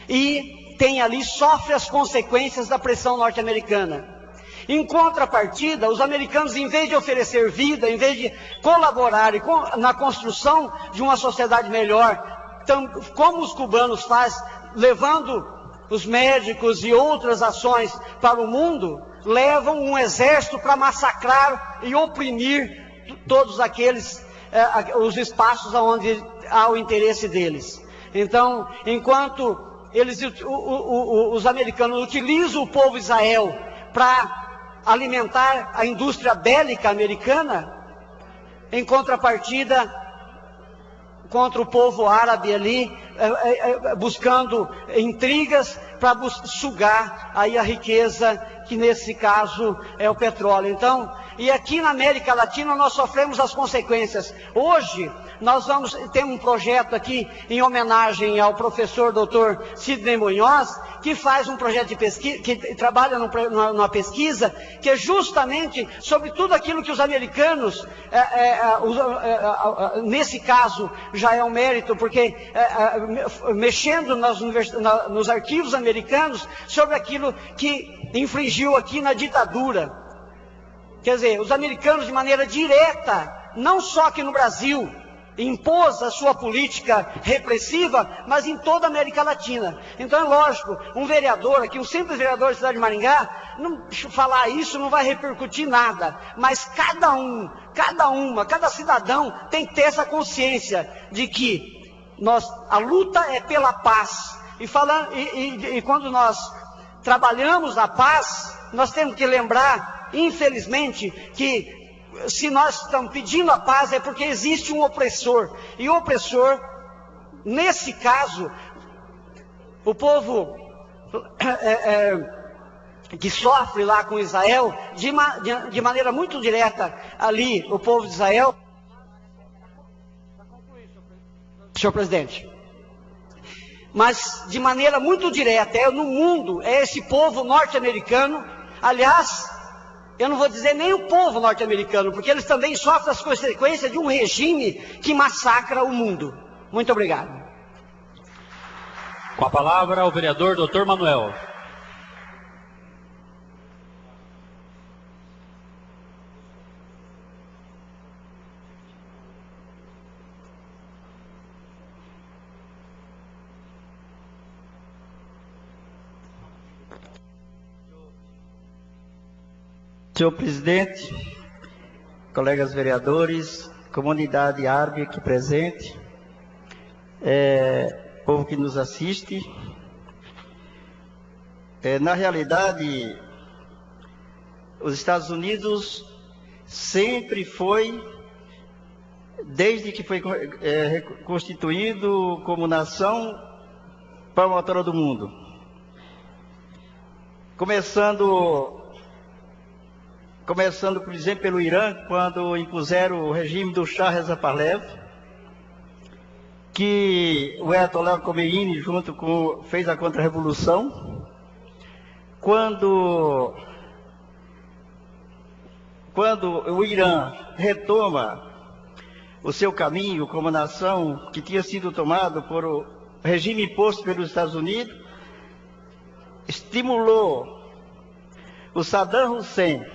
E tem ali, sofre as consequências da pressão norte-americana. Em contrapartida, os americanos, em vez de oferecer vida, em vez de colaborarem na construção de uma sociedade melhor, como os cubanos fazem, levando os médicos e outras ações para o mundo, levam um exército para massacrar e oprimir todos aqueles, os espaços onde há o interesse deles. Então, enquanto os americanos utilizam o povo de Israel para alimentar a indústria bélica americana, em contrapartida, contra o povo árabe ali, buscando intrigas para sugar aí a riqueza, que nesse caso é o petróleo. Então, e aqui na América Latina nós sofremos as consequências. Hoje nós vamos ter um projeto aqui em homenagem ao professor Dr. Sidney Munhoz, que faz um projeto de pesquisa, que trabalha numa pesquisa que é justamente sobre tudo aquilo que os americanos, nesse caso já é um mérito, porque mexendo nos arquivos americanos sobre aquilo que infringiu aqui na ditadura. Quer dizer, os americanos de maneira direta, não só aqui no Brasil, impôs a sua política repressiva, mas em toda a América Latina. Então é lógico, um vereador aqui, um simples vereador da cidade de Maringá, falar isso não vai repercutir nada, mas cada cidadão tem que ter essa consciência de que a luta é pela paz. E quando nós trabalhamos a paz, nós temos que lembrar, infelizmente, que se nós estamos pedindo a paz é porque existe um opressor. E o opressor, nesse caso, o povo que sofre lá com Israel, de maneira muito direta ali, o povo de Israel. Senhor presidente. Mas de maneira muito direta, no mundo, é esse povo norte-americano. Aliás, eu não vou dizer nem o povo norte-americano, porque eles também sofrem as consequências de um regime que massacra o mundo. Muito obrigado. Com a palavra, o vereador Dr. Manuel. Senhor presidente, colegas vereadores, comunidade árabe aqui presente, povo que nos assiste. Na realidade, os Estados Unidos sempre foi, desde que foi constituído como nação, promotora do mundo. Começando, por exemplo, pelo Irã, quando impuseram o regime do Shah Reza Pahlavi, que o Ayatollah Khomeini fez a contra-revolução. Quando o Irã retoma o seu caminho como nação que tinha sido tomado por o regime imposto pelos Estados Unidos, estimulou o Saddam Hussein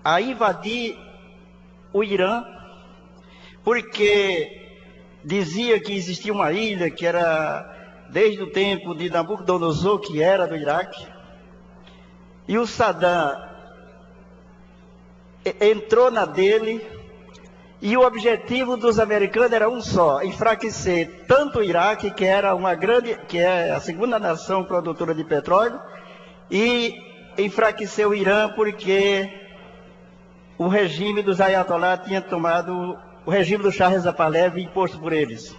a invadir o Irã, porque dizia que existia uma ilha que era desde o tempo de Nabucodonosor, que era do Iraque, e o Saddam entrou na dele, e o objetivo dos americanos era um só: enfraquecer tanto o Iraque, que é a segunda nação produtora de petróleo, e enfraquecer o Irã, porque o regime dos Ayatollah tinha tomado o regime do Shah Reza Pahlavi imposto por eles.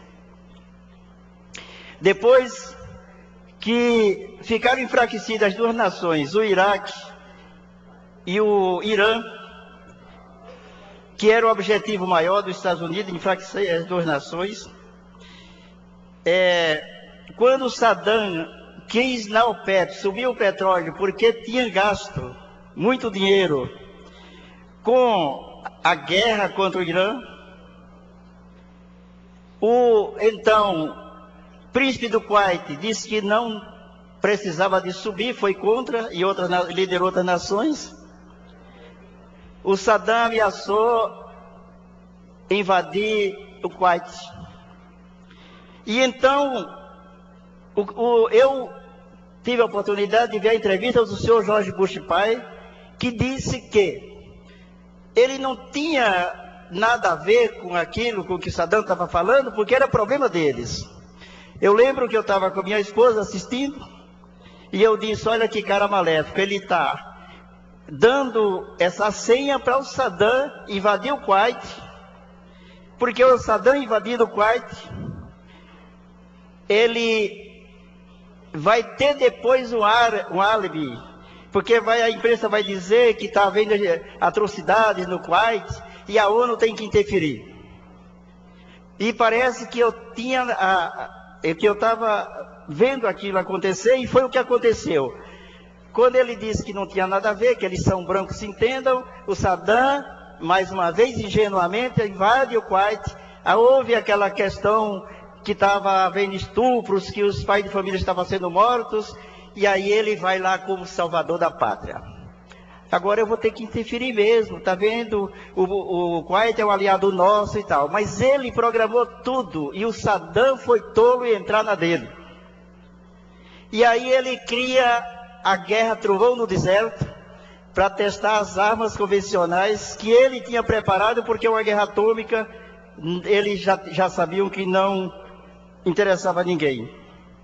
Depois que ficaram enfraquecidas as duas nações, o Iraque e o Irã, que era o objetivo maior dos Estados Unidos, enfraquecer as duas nações, quando o Saddam quis na OPEP subir o petróleo, porque tinha gasto muito dinheiro com a guerra contra o Irã, o então príncipe do Kuwait disse que não precisava de subir, foi contra, e liderou outras nações. O Saddam ameaçou invadir o Kuwait. E então, eu tive a oportunidade de ver a entrevista do senhor George Bush pai, que disse que ele não tinha nada a ver com aquilo com que Saddam estava falando, porque era problema deles. Eu lembro que eu estava com minha esposa assistindo, e eu disse: olha que cara maléfico, ele está dando essa senha para o Saddam invadir o Kuwait, porque o Saddam invadindo o Kuwait, ele vai ter depois um álibi, porque a imprensa vai dizer que está havendo atrocidades no Kuwait e a ONU tem que interferir. E parece que eu estava vendo aquilo acontecer, e foi o que aconteceu. Quando ele disse que não tinha nada a ver, que eles são brancos, se entendam, o Saddam, mais uma vez, ingenuamente, invade o Kuwait. Houve aquela questão que estava havendo estupros, que os pais de família estavam sendo mortos, e aí ele vai lá como salvador da pátria. Agora eu vou ter que interferir mesmo, tá vendo? O Kuwait é um aliado nosso e tal, mas ele programou tudo, e o Saddam foi tolo em entrar na dele. E aí ele cria a guerra trovão no deserto, para testar as armas convencionais que ele tinha preparado, porque uma guerra atômica, eles já sabiam que não interessava a ninguém.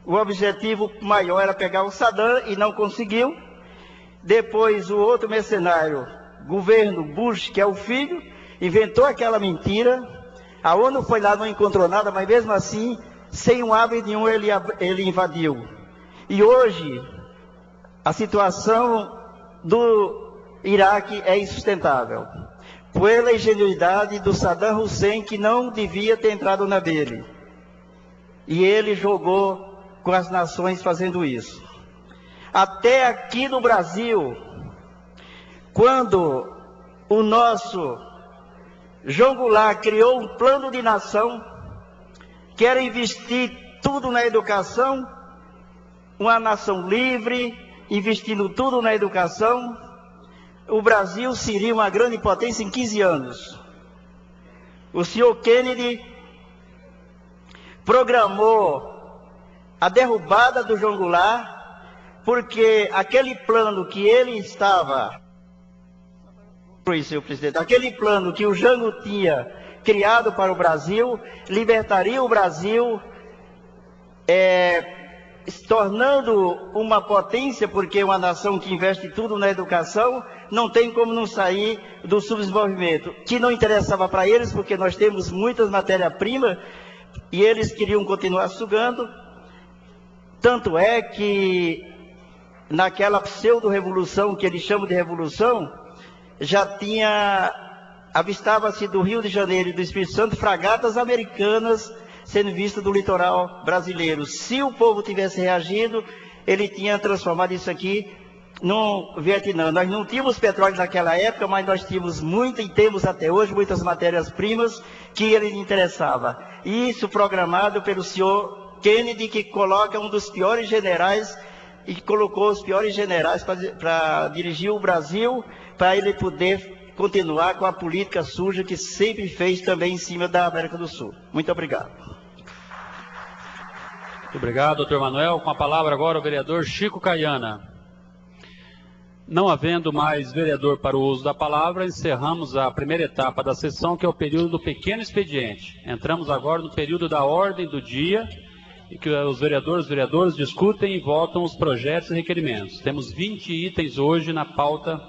O objetivo maior era pegar o Saddam, e não conseguiu. Depois o outro mercenário, governo Bush, que é o filho, inventou aquela mentira. A ONU foi lá, não encontrou nada, mas mesmo assim, sem um álibi nenhum, ele invadiu. E hoje, a situação do Iraque é insustentável, pela ingenuidade do Saddam Hussein, que não devia ter entrado na dele. E ele jogou com as nações fazendo isso. Até aqui no Brasil, quando o nosso João Goulart criou um plano de nação, que era investir tudo na educação, uma nação livre, investindo tudo na educação, o Brasil seria uma grande potência em 15 anos. O senhor Kennedy programou a derrubada do João Goulart porque aquele plano que ele estava... Senhor presidente, aquele plano que o Jango tinha criado para o Brasil, libertaria o Brasil, se tornando uma potência, porque uma nação que investe tudo na educação, não tem como não sair do subdesenvolvimento, que não interessava para eles, porque nós temos muitas matérias-primas, e eles queriam continuar sugando. Tanto é que, naquela pseudo-revolução, que eles chamam de revolução, já avistava-se do Rio de Janeiro e do Espírito Santo fragatas americanas sendo vistas do litoral brasileiro. Se o povo tivesse reagido, ele tinha transformado isso aqui no Vietnã. Nós não tínhamos petróleo naquela época, mas nós tínhamos muito, e temos até hoje, muitas matérias-primas que ele interessava. Isso programado pelo senhor Kennedy, que coloca um dos piores generais, e que colocou os piores generais para dirigir o Brasil, para ele poder continuar com a política suja que sempre fez também em cima da América do Sul. Muito obrigado. Muito obrigado, doutor Manuel. Com a palavra agora o vereador Chico Caiana. Não havendo mais vereador para o uso da palavra, encerramos a primeira etapa da sessão, que é o período do pequeno expediente. Entramos agora no período da ordem do dia, e que os vereadores discutem e votam os projetos e requerimentos. Temos 20 itens hoje na pauta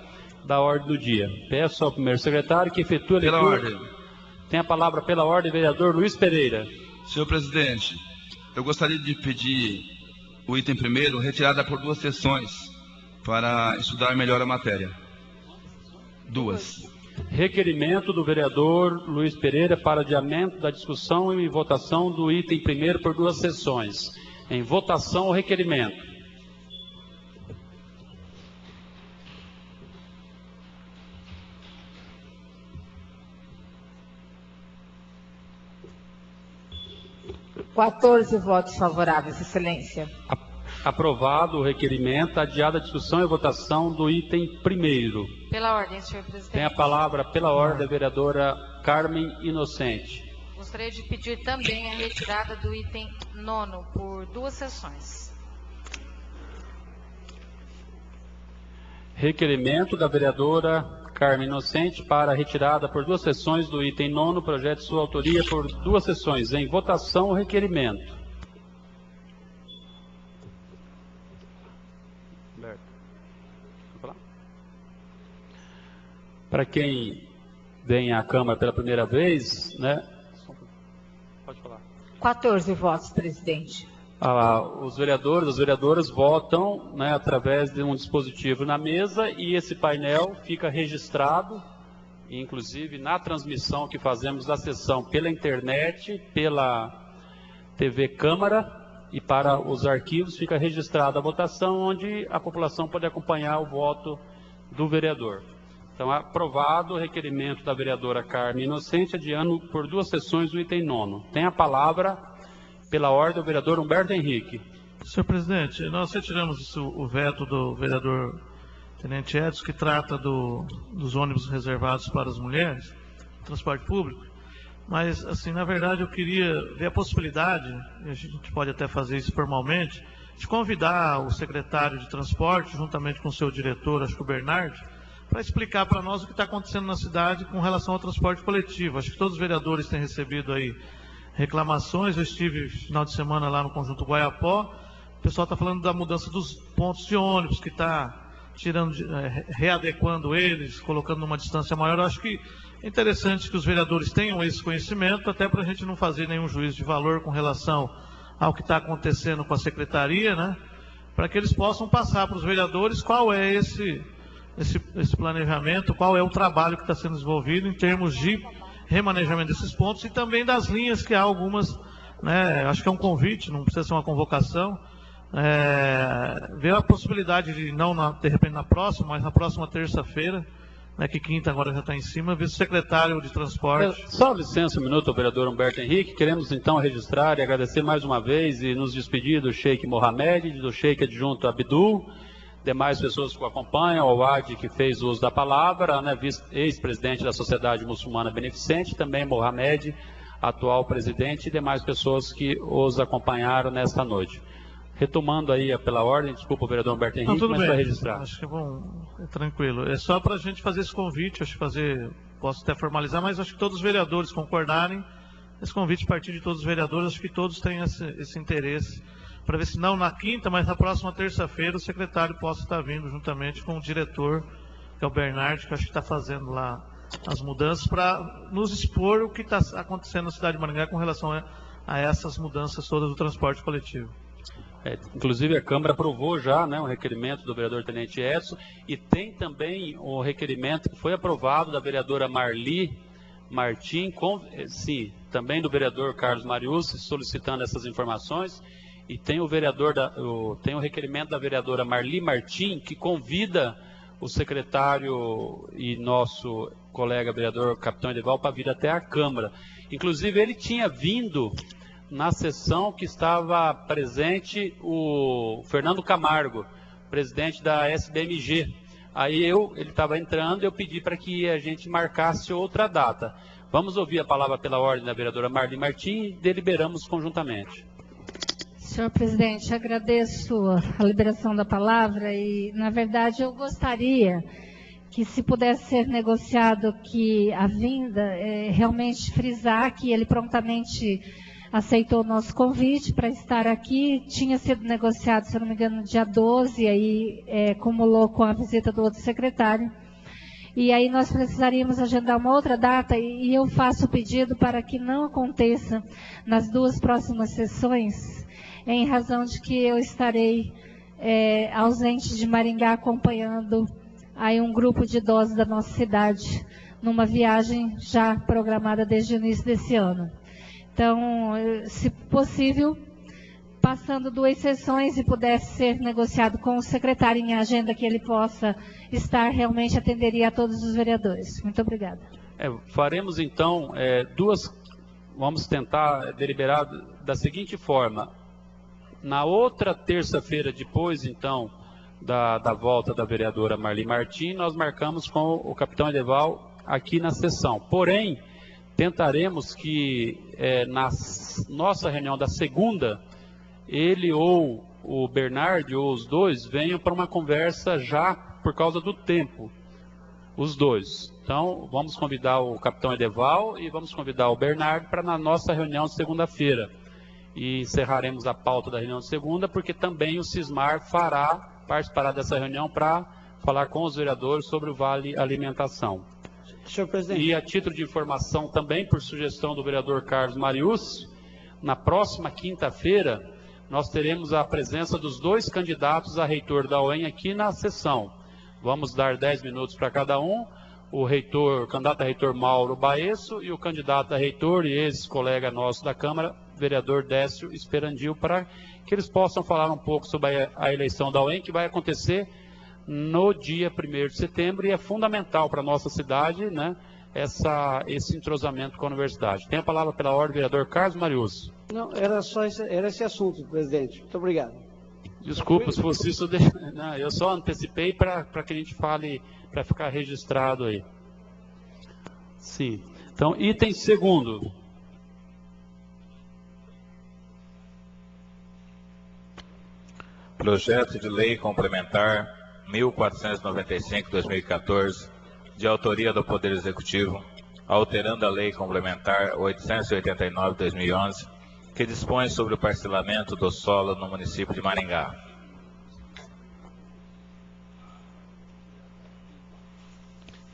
da ordem do dia. Peço ao primeiro secretário que efetue a leitura. Pela ordem. Tem a palavra pela ordem o vereador Luiz Pereira. Senhor presidente, eu gostaria de pedir o item primeiro, retirada por 2 sessões, para estudar melhor a matéria. 2. Requerimento do vereador Luiz Pereira para adiamento da discussão e votação do item primeiro por 2 sessões. Em votação, o requerimento. Quatorze votos favoráveis, excelência. Aprovado o requerimento, adiada a discussão e votação do item primeiro. Pela ordem, senhor presidente. Tem a palavra pela ordem a vereadora Carmen Inocente. Gostaria de pedir também a retirada do item 9º por 2 sessões. Requerimento da vereadora Carmen Inocente para a retirada por 2 sessões do item 9º, projeto de sua autoria, por 2 sessões. Em votação, o requerimento. Para quem vem à Câmara pela primeira vez, né? Pode falar. 14 votos, presidente. Os vereadores, as vereadoras votam, né, através de um dispositivo na mesa, e esse painel fica registrado, inclusive na transmissão que fazemos da sessão pela internet, pela TV Câmara, e para os arquivos fica registrada a votação, onde a população pode acompanhar o voto do vereador. Então, aprovado o requerimento da vereadora Carmen Inocente, adiando por 2 sessões o item 9º. Tem a palavra, pela ordem, o vereador Humberto Henrique. Senhor presidente, nós retiramos o veto do vereador Tenente Edson, que trata dos ônibus reservados para as mulheres, transporte público. Mas, assim, na verdade, eu queria ver a possibilidade, e a gente pode até fazer isso formalmente, de convidar o secretário de transporte, juntamente com o seu diretor, acho que o Bernardo, para explicar para nós o que está acontecendo na cidade com relação ao transporte coletivo. Acho que todos os vereadores têm recebido aí reclamações. Eu estive final de semana lá no Conjunto Guaiapó. O pessoal está falando da mudança dos pontos de ônibus, que está readequando eles, colocando numa distância maior. Eu acho que é interessante que os vereadores tenham esse conhecimento, até para a gente não fazer nenhum juízo de valor com relação ao que está acontecendo com a secretaria, né? Para que eles possam passar para os vereadores qual é esse planejamento, qual é o trabalho que está sendo desenvolvido em termos de remanejamento desses pontos e também das linhas, que há algumas, né, acho que é um convite, não precisa ser uma convocação, ver a possibilidade de, de repente na próxima, mas na próxima terça-feira, né, que quinta agora já está em cima, ver se o secretário de transporte... Só licença um minuto, vereador Humberto Henrique. Queremos então registrar e agradecer mais uma vez e nos despedir do Sheik Mohamed, do Sheik adjunto Abdul, demais pessoas que o acompanham, o Wadi, que fez uso da palavra, né, ex-presidente da Sociedade Muçulmana Beneficente, também Mohamed, atual presidente, e demais pessoas que os acompanharam nesta noite. Retomando aí pela ordem, desculpa o vereador Humberto Henrique, tudo mas bem. para registrar. Acho que é bom, é tranquilo. É só para a gente fazer esse convite, acho que posso até formalizar, mas acho que todos os vereadores concordarem, esse convite a partir de todos os vereadores, acho que todos têm esse interesse, para ver se não na quinta, mas na próxima terça-feira o secretário possa estar vindo juntamente com o diretor, que é o Bernardo, que acho que está fazendo lá as mudanças, para nos expor o que está acontecendo na cidade de Maringá com relação a essas mudanças todas do transporte coletivo. Inclusive a Câmara aprovou já, né, um requerimento do vereador Tenente Edson, e tem também o requerimento que foi aprovado da vereadora Marli Martim, também do vereador Carlos Mariucci, solicitando essas informações, e tem tem o requerimento da vereadora Marli Martim, que convida o secretário e nosso colega vereador Capitão Edeval para vir até a Câmara. Inclusive ele tinha vindo na sessão que estava presente o Fernando Camargo, presidente da SBMG. Aí ele estava entrando e eu pedi para que a gente marcasse outra data. Vamos ouvir a palavra pela ordem da vereadora Marli Martim e deliberamos conjuntamente. Senhor presidente, agradeço a liberação da palavra e, na verdade, eu gostaria que, se pudesse ser negociado que a vinda, realmente frisar que ele prontamente aceitou o nosso convite para estar aqui. Tinha sido negociado, se eu não me engano, no dia 12, aí acumulou com a visita do outro secretário. E aí nós precisaríamos agendar uma outra data e eu faço o pedido para que não aconteça nas duas próximas sessões, em razão de que eu estarei ausente de Maringá acompanhando aí um grupo de idosos da nossa cidade, numa viagem já programada desde o início desse ano. Então, se possível, passando duas sessões e pudesse ser negociado com o secretário em agenda que ele possa estar, realmente atenderia a todos os vereadores. Muito obrigada. Faremos então vamos tentar deliberar da seguinte forma. Na outra terça-feira depois, então, da volta da vereadora Marli Martim, nós marcamos com o capitão Edeval aqui na sessão. Porém, tentaremos que na nossa reunião da segunda, ele ou o Bernardo, ou os dois, venham para uma conversa já por causa do tempo, os dois. Então, vamos convidar o capitão Edeval e vamos convidar o Bernardo para na nossa reunião de segunda-feira. E encerraremos a pauta da reunião de segunda, porque também o Sismar participará dessa reunião para falar com os vereadores sobre o Vale Alimentação. Senhor presidente. E a título de informação também, por sugestão do vereador Carlos Mariucci, na próxima quinta-feira, nós teremos a presença dos dois candidatos a reitor da UEM aqui na sessão. Vamos dar 10 minutos para cada um, o candidato a reitor Mauro Baesso e o candidato a reitor e ex-colega nosso da Câmara, vereador Décio Esperandil, para que eles possam falar um pouco sobre a eleição da UEM, que vai acontecer no dia 1º de setembro, e é fundamental para a nossa cidade, né, esse entrosamento com a universidade. Tem a palavra pela ordem, vereador Carlos Mariucci. Não, era esse assunto, presidente. Muito obrigado. Desculpa, se fosse isso, não, eu só antecipei para que a gente fale, para ficar registrado aí. Sim. Então, item segundo. Projeto de Lei Complementar 1495/2014, de autoria do Poder Executivo, alterando a Lei Complementar 889/2011, que dispõe sobre o parcelamento do solo no município de Maringá.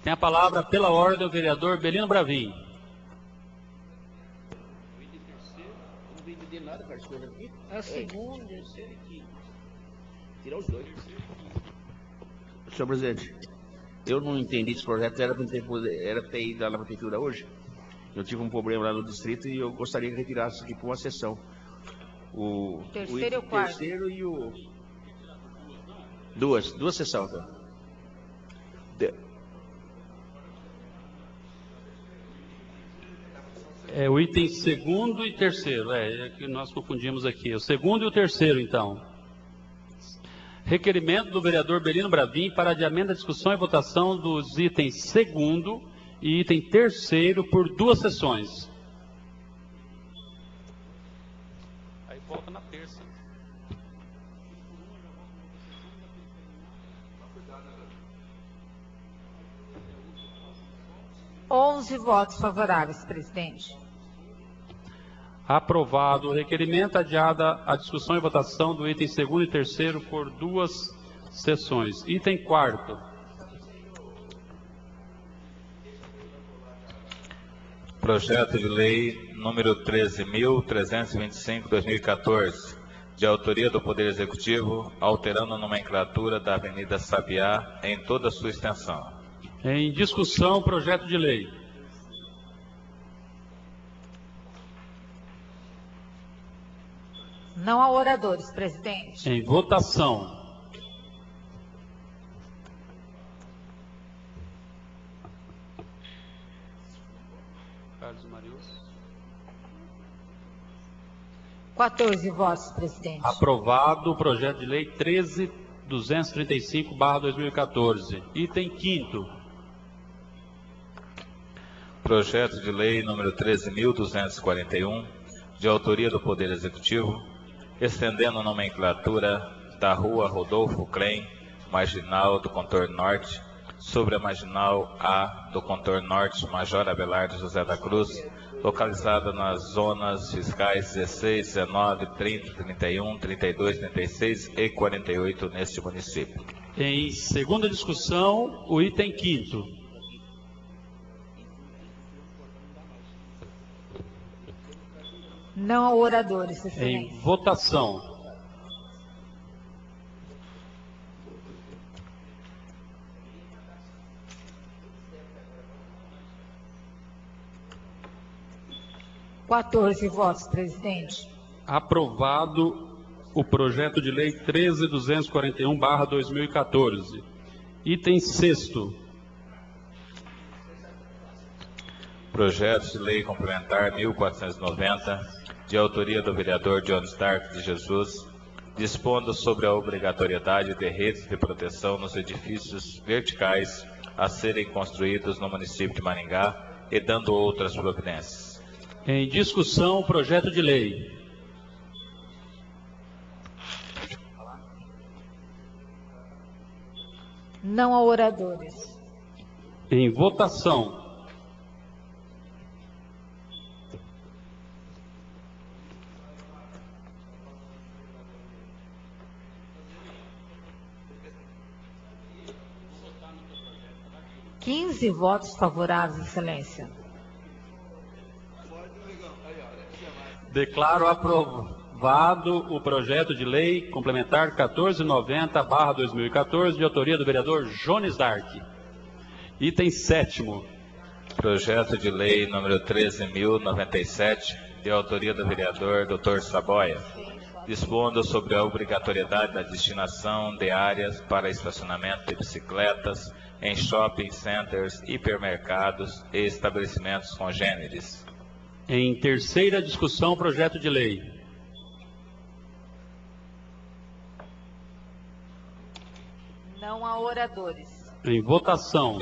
Tem a palavra pela ordem o vereador Belino Bravin. É o segundo, terceiro e quinto. Tirar os dois. Senhor presidente, eu não entendi esse projeto, era para ter ido lá na prefeitura hoje. Eu tive um problema lá no distrito e eu gostaria que retirasse aqui para uma sessão. O terceiro e o quarto. Terceiro e o... Duas sessões. Tá? O item segundo e terceiro, é que nós confundimos aqui. O segundo e o terceiro, então. Requerimento do vereador Belino Bravin para adiamento da discussão e votação dos itens segundo e item terceiro por duas sessões. Aí volta na terça. 11 votos favoráveis, presidente. Aprovado o requerimento, adiada a discussão e votação do item 2º e 3º por 2 sessões. Item 4º. Projeto de lei número 13.325/2014, de autoria do Poder Executivo, alterando a nomenclatura da Avenida Sabiá em toda a sua extensão. Em discussão, projeto de lei. Não há oradores, presidente. Em votação. Carlos Marius. 14 votos, presidente. Aprovado o projeto de lei 13.235/2014. Item 5º. Projeto de lei número 13.241, de autoria do Poder Executivo, estendendo a nomenclatura da Rua Rodolfo Klein, marginal do contorno norte, sobre a marginal A do contorno norte Major Abelardo José da Cruz, localizada nas zonas fiscais 16, 19, 30, 31, 32, 36 e 48 neste município. Em segunda discussão, o item 5º. Não há oradores, excelência. Em votação. Quatorze votos, presidente. Aprovado o projeto de lei 13.241/2014. Item 6º. Projeto de lei complementar 1490, de autoria do vereador John Stark de Jesus, dispondo sobre a obrigatoriedade de redes de proteção nos edifícios verticais a serem construídos no município de Maringá e dando outras providências. Em discussão, projeto de lei. Não há oradores. Em votação. Quinze votos favoráveis, excelência. Declaro aprovado o projeto de lei complementar 1490/2014, de autoria do vereador Jones Dark. Item 7º. Projeto de lei número 13.097, de autoria do vereador Dr. Saboia, dispondo sobre a obrigatoriedade da destinação de áreas para estacionamento de bicicletas em shopping centers, hipermercados e estabelecimentos congêneres. Em terceira discussão, projeto de lei. Não há oradores. Em votação.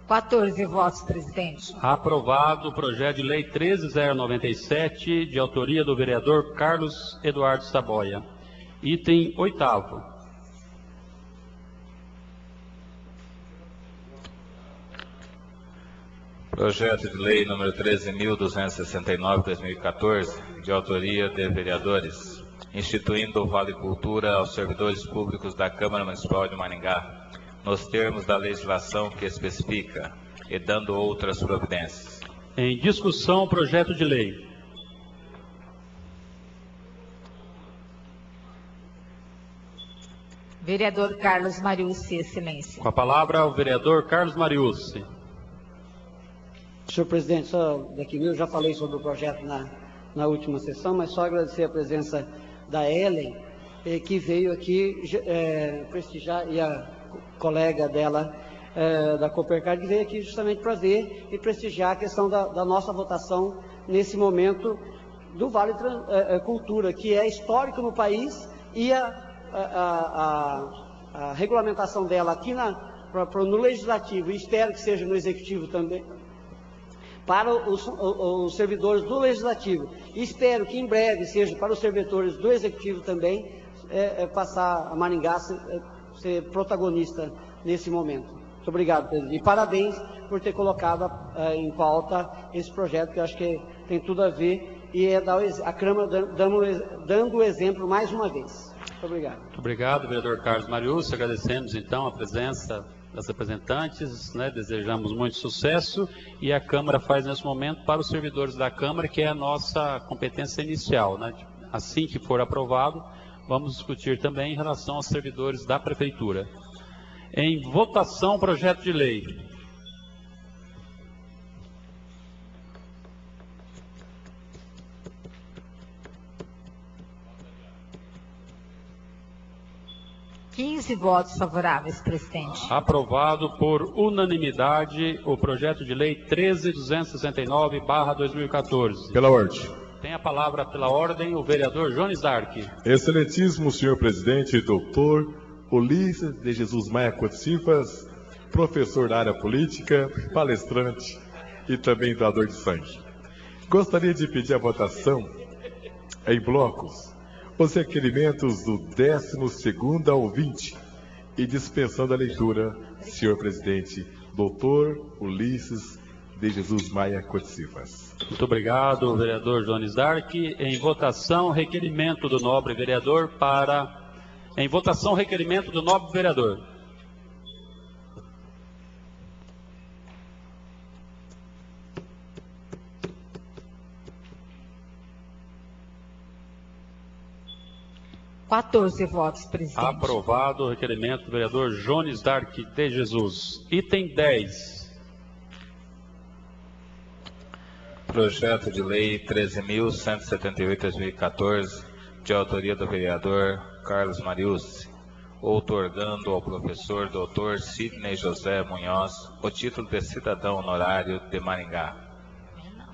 Quatorze votos, presidente. Aprovado o projeto de lei 13.097, de autoria do vereador Carlos Eduardo Saboia. Item 8º. Projeto de lei número 13.269/2014, de autoria de vereadores, instituindo o Vale Cultura aos servidores públicos da Câmara Municipal de Maringá, nos termos da legislação que especifica, e dando outras providências. Em discussão, projeto de lei. Vereador Carlos Mariucci, excelência. Com a palavra, o vereador Carlos Mariucci. Senhor presidente, só daqui eu já falei sobre o projeto na última sessão, mas só agradecer a presença da Ellen, que veio aqui prestigiar, e a colega dela da Copercard, que veio aqui justamente para ver e prestigiar a questão da nossa votação nesse momento do Vale Cultura, que é histórico no país, e a regulamentação dela aqui no Legislativo, e espero que seja no Executivo também, para os servidores do Legislativo. E espero que em breve seja para os servidores do Executivo também, passar a Maringá ser protagonista nesse momento. Muito obrigado, presidente. E parabéns por ter colocado em pauta esse projeto, que eu acho que tem tudo a ver, e a Câmara dando o exemplo mais uma vez. Muito obrigado. Muito obrigado, vereador Carlos Mariucci. Agradecemos, então, a presença das representantes, né? Desejamos muito sucesso, e a Câmara faz nesse momento para os servidores da Câmara, que é a nossa competência inicial, né? Assim que for aprovado, vamos discutir também em relação aos servidores da Prefeitura. Em votação, projeto de lei. Votos favoráveis, presidente. Aprovado por unanimidade o projeto de lei 13.269/2014. Pela ordem. Tem a palavra pela ordem o vereador Jones Dark. Excelentíssimo senhor presidente, doutor Ulisses de Jesus Maia Cotcifas, professor da área política, palestrante e também doador de sangue. Gostaria de pedir a votação em blocos os requerimentos do 12º ao 20 e dispensando a leitura, senhor presidente, doutor Ulisses de Jesus Maia Cotcifas. Muito obrigado, vereador Jones Dark. Em votação, requerimento do nobre vereador para... Em votação, requerimento do nobre vereador. Votos, presidente. Aprovado o requerimento do vereador Jones Dark de Jesus. Item 10. Projeto de lei 13.178/2014, de autoria do vereador Carlos Mariucci, outorgando ao professor Dr. Sidney José Munhoz o título de cidadão honorário de Maringá.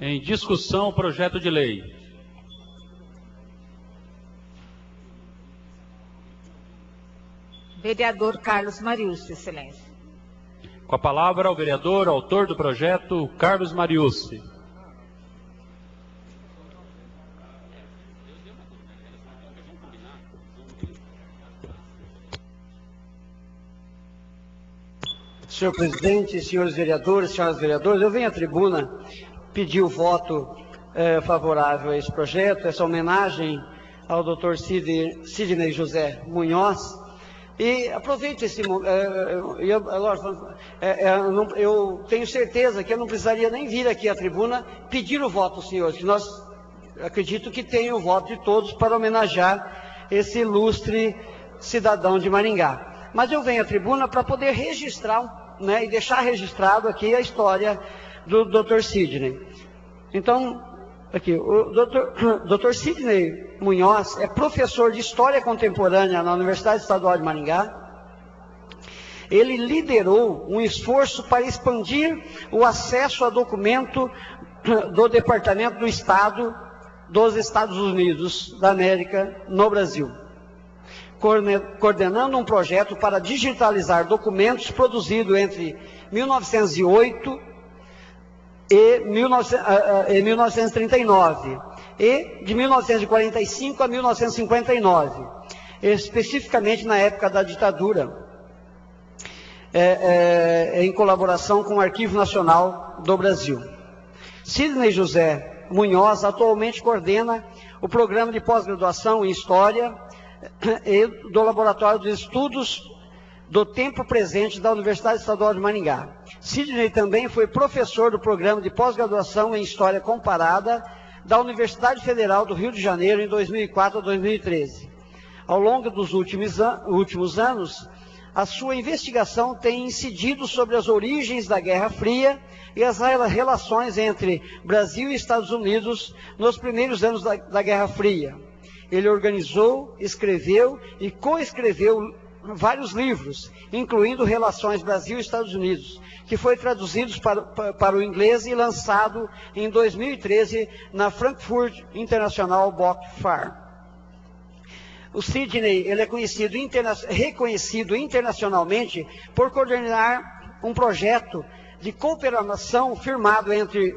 Em discussão, o projeto de lei. Vereador Carlos Mariucci, excelência. Com a palavra o vereador, autor do projeto, Carlos Mariucci. Senhor presidente, senhores vereadores, senhoras vereadoras, eu venho à tribuna pedir o voto favorável a esse projeto, essa homenagem ao Dr. Sidney José Munhoz. E aproveito esse momento, eu tenho certeza que eu não precisaria nem vir aqui à tribuna pedir o voto, senhores, que nós acredito que tem o voto de todos para homenagear esse ilustre cidadão de Maringá. Mas eu venho à tribuna para poder registrar, né, e deixar registrado aqui a história do Dr. Sidney. Então, aqui, o Dr. Sidney Munhoz é professor de História Contemporânea na Universidade Estadual de Maringá. Ele liderou um esforço para expandir o acesso a documento do Departamento do Estado dos Estados Unidos da América no Brasil, coordenando um projeto para digitalizar documentos produzidos entre 1908 e 1939, e de 1945 a 1959, especificamente na época da ditadura, em colaboração com o Arquivo Nacional do Brasil. Sidney José Munhoz atualmente coordena o programa de pós-graduação em História e do Laboratório de Estudos do Tempo Presente da Universidade Estadual de Maringá. Sidney também foi professor do programa de pós-graduação em História Comparada da Universidade Federal do Rio de Janeiro em 2004 a 2013. Ao longo dos últimos anos, a sua investigação tem incidido sobre as origens da Guerra Fria e as relações entre Brasil e Estados Unidos nos primeiros anos da Guerra Fria. Ele organizou, escreveu e coescreveu vários livros, incluindo Relações Brasil e Estados Unidos, que foi traduzido para o inglês e lançado em 2013 na Frankfurt International Book Fair. O Sidney ele é reconhecido internacionalmente por coordenar um projeto de cooperação firmado entre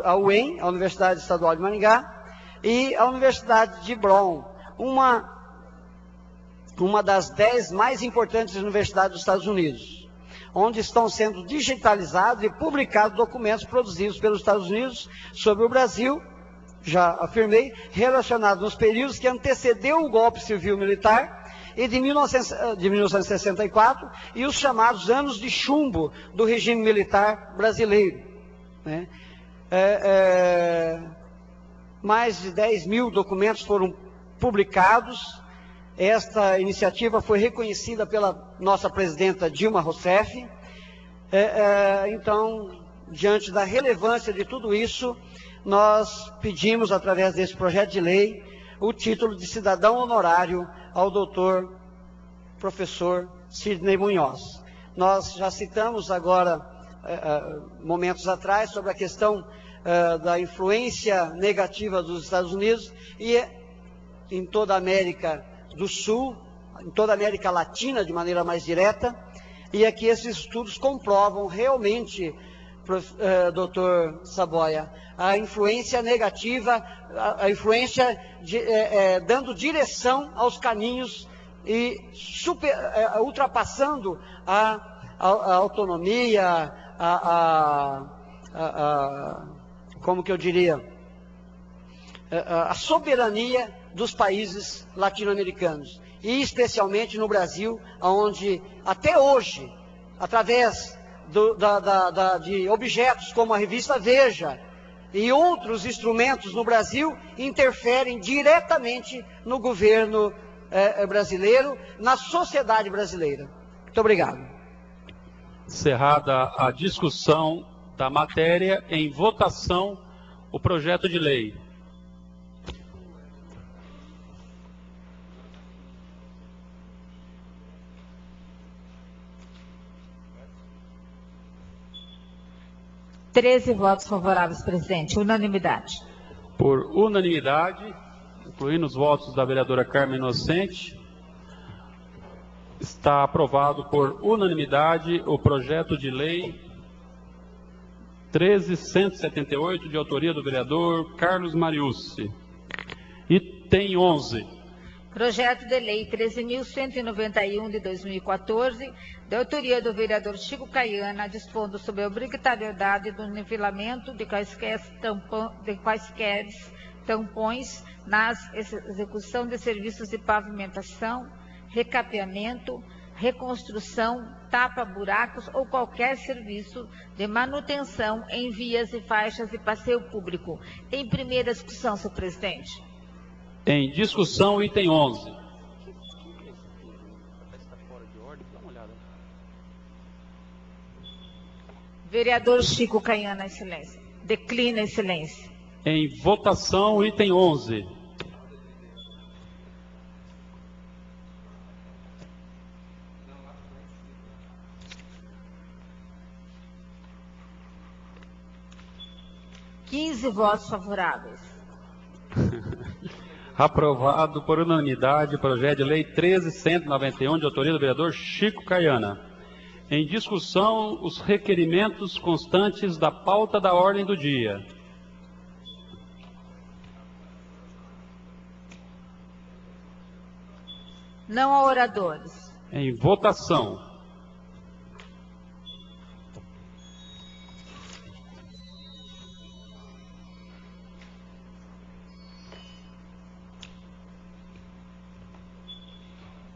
a UEM, a Universidade Estadual de Maringá, e a Universidade de Brown, uma das 10 mais importantes universidades dos Estados Unidos, onde estão sendo digitalizados e publicados documentos produzidos pelos Estados Unidos sobre o Brasil, já afirmei, relacionados nos períodos que antecedeu o golpe civil-militar e de 1964 e os chamados anos de chumbo do regime militar brasileiro, né? Mais de 10 mil documentos foram publicados. Esta iniciativa foi reconhecida pela nossa presidenta Dilma Rousseff. Então, diante da relevância de tudo isso, nós pedimos, através desse projeto de lei, o título de cidadão honorário ao doutor professor Sidney Munhoz. Nós já citamos agora, momentos atrás, sobre a questão da influência negativa dos Estados Unidos e em toda a América do Sul, em toda a América Latina de maneira mais direta, e aqui esses estudos comprovam realmente, doutor Saboia, a influência negativa, a influência dando direção aos caminhos e ultrapassando a autonomia, como que eu diria, a soberania dos países latino-americanos, e especialmente no Brasil, onde até hoje, através de objetos como a revista Veja e outros instrumentos no Brasil, interferem diretamente no governo brasileiro, na sociedade brasileira. Muito obrigado. Encerrada a discussão da matéria, em votação o projeto de lei. Treze votos favoráveis, presidente. Unanimidade. Por unanimidade, incluindo os votos da vereadora Carmen Inocente, está aprovado por unanimidade o projeto de lei 13.178, de autoria do vereador Carlos Mariucci. Item 11. Projeto de lei 13.191 de 2014, de autoria do vereador Chico Caiana, dispondo sobre a obrigatoriedade do nivelamento de quaisquer tampões na execução de serviços de pavimentação, recapeamento, reconstrução, tapa-buracos ou qualquer serviço de manutenção em vias e faixas de passeio público. Em primeira discussão, senhor presidente. Em discussão, item 11. Vereador Chico Caiana, em silêncio. Declina em silêncio. Em votação, item 11. Votos favoráveis. Aprovado por unanimidade o projeto de lei 13.191, de autoria do vereador Chico Caiana. Em discussão, os requerimentos constantes da pauta da ordem do dia. Não há oradores. Em votação.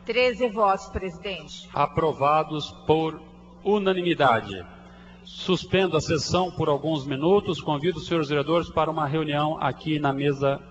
Treze votos, presidente. Aprovados por unanimidade. Suspendo a sessão por alguns minutos. Convido os senhores vereadores para uma reunião aqui na mesa.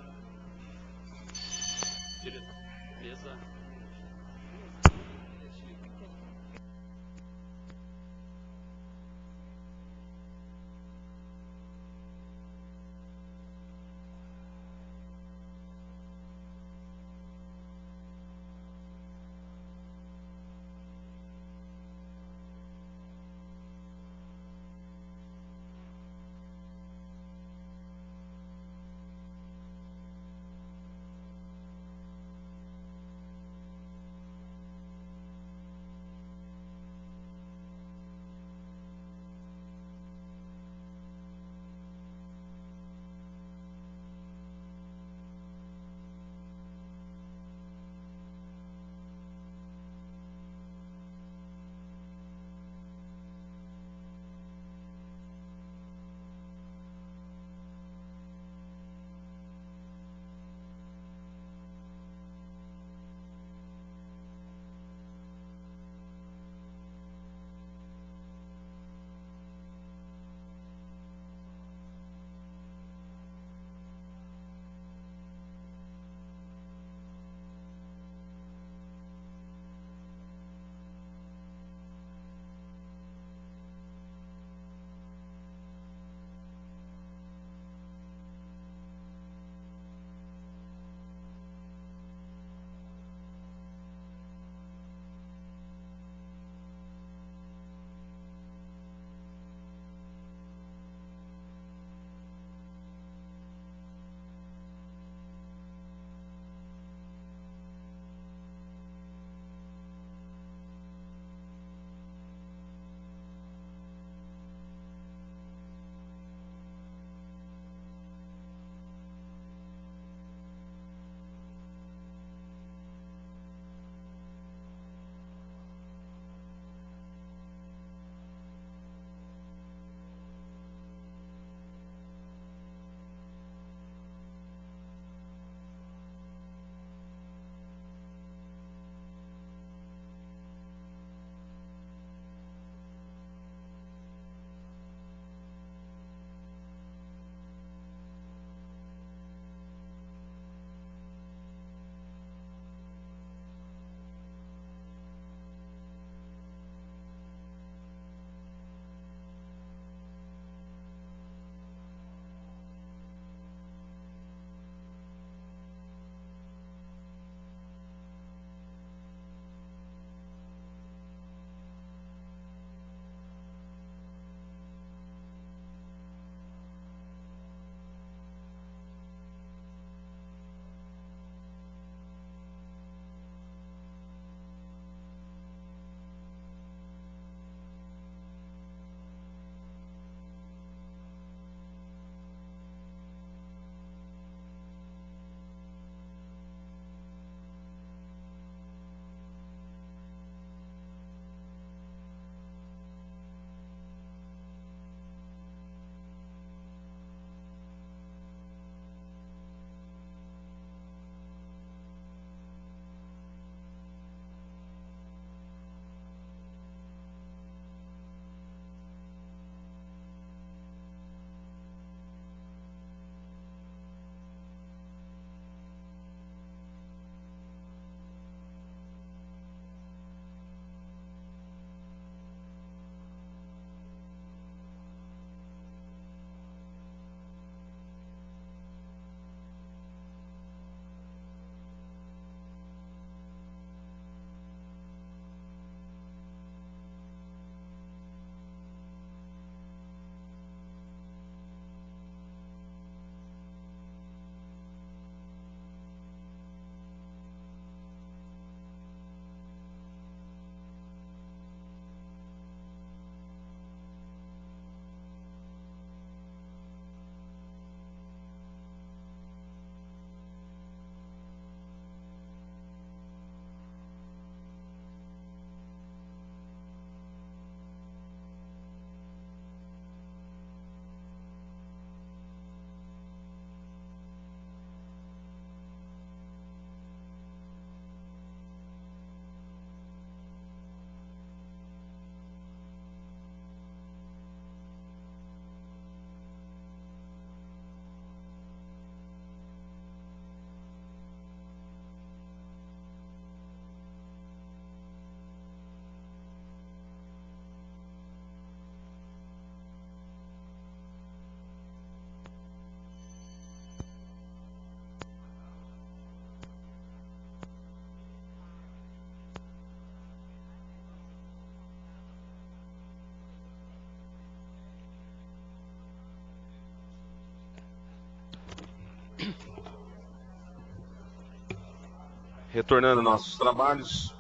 Retornando aos nossos trabalhos,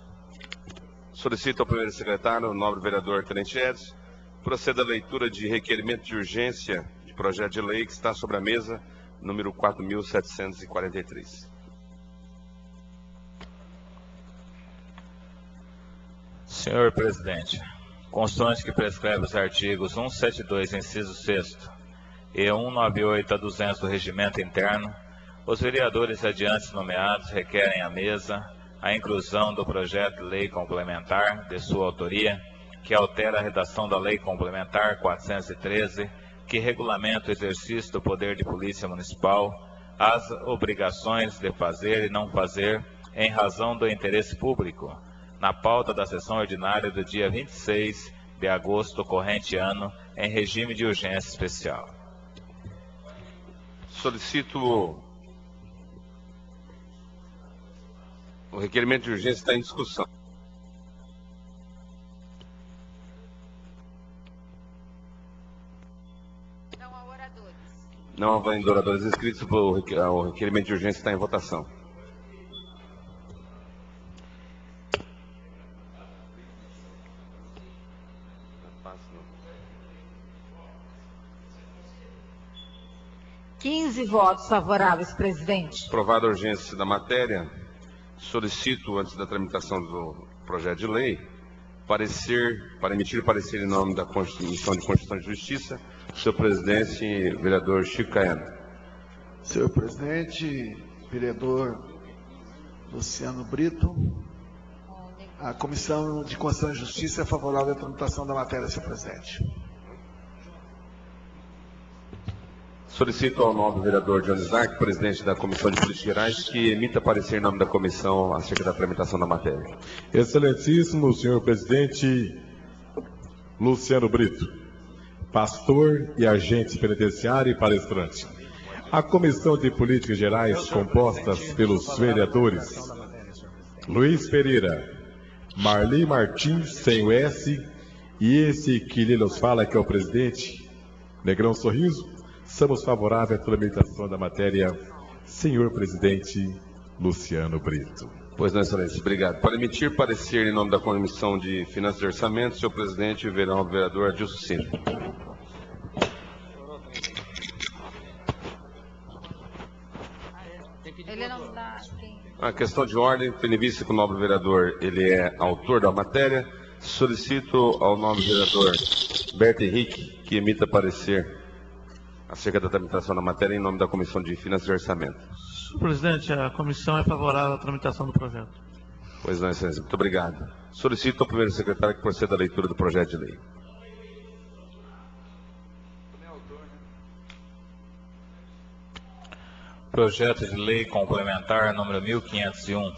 solicito ao primeiro secretário, o nobre vereador Tenente Edson, proceda à leitura de requerimento de urgência de projeto de lei que está sobre a mesa, número 4.743. Senhor presidente, constante que prescreve os artigos 172, inciso 6º, e 198 a 200 do Regimento Interno, os vereadores adiante nomeados requerem à mesa a inclusão do projeto de lei complementar de sua autoria, que altera a redação da Lei Complementar 413, que regulamenta o exercício do poder de polícia municipal, as obrigações de fazer e não fazer em razão do interesse público, na pauta da sessão ordinária do dia 26 de agosto do corrente ano, em regime de urgência especial. Solicito... O requerimento de urgência está em discussão. Não há oradores. Não havendo oradores inscritos, o requerimento de urgência está em votação. Votos favoráveis, presidente. Aprovada a urgência da matéria, solicito, antes da tramitação do projeto de lei, parecer, para emitir parecer em nome da Comissão de Constituição e Justiça, senhor presidente, vereador Chico Caiano. Senhor presidente, vereador Luciano Brito, a Comissão de Constituição e Justiça é favorável à tramitação da matéria, senhor presidente. Solicito ao nobre vereador Jones Arc, presidente da Comissão de Políticas Gerais, que emita parecer em nome da comissão acerca da tramitação da matéria. Excelentíssimo senhor presidente Luciano Brito, pastor e agente penitenciário e palestrante. A Comissão de Políticas Gerais, compostas pelos vereadores Luiz Pereira, Marli Martins, sem o S, e esse que lhe nos fala, que é o presidente, Negrão Sorriso, somos favoráveis à tramitação da matéria, senhor presidente Luciano Brito. Pois não, excelência. Obrigado. Para emitir parecer em nome da Comissão de Finanças e Orçamento, senhor presidente, vereador Adilson Cine. Ele não dá... A questão de ordem, tendo em vista que o nobre vereador ele é autor da matéria, solicito ao nobre vereador Berto Henrique que emita parecer acerca da tramitação da matéria em nome da Comissão de Finanças e Orçamento. Senhor presidente, a comissão é favorável à tramitação do projeto. Pois não, excelência. Muito obrigado. Solicito ao primeiro secretário que proceda à leitura do projeto de lei. Projeto de lei complementar número 1501.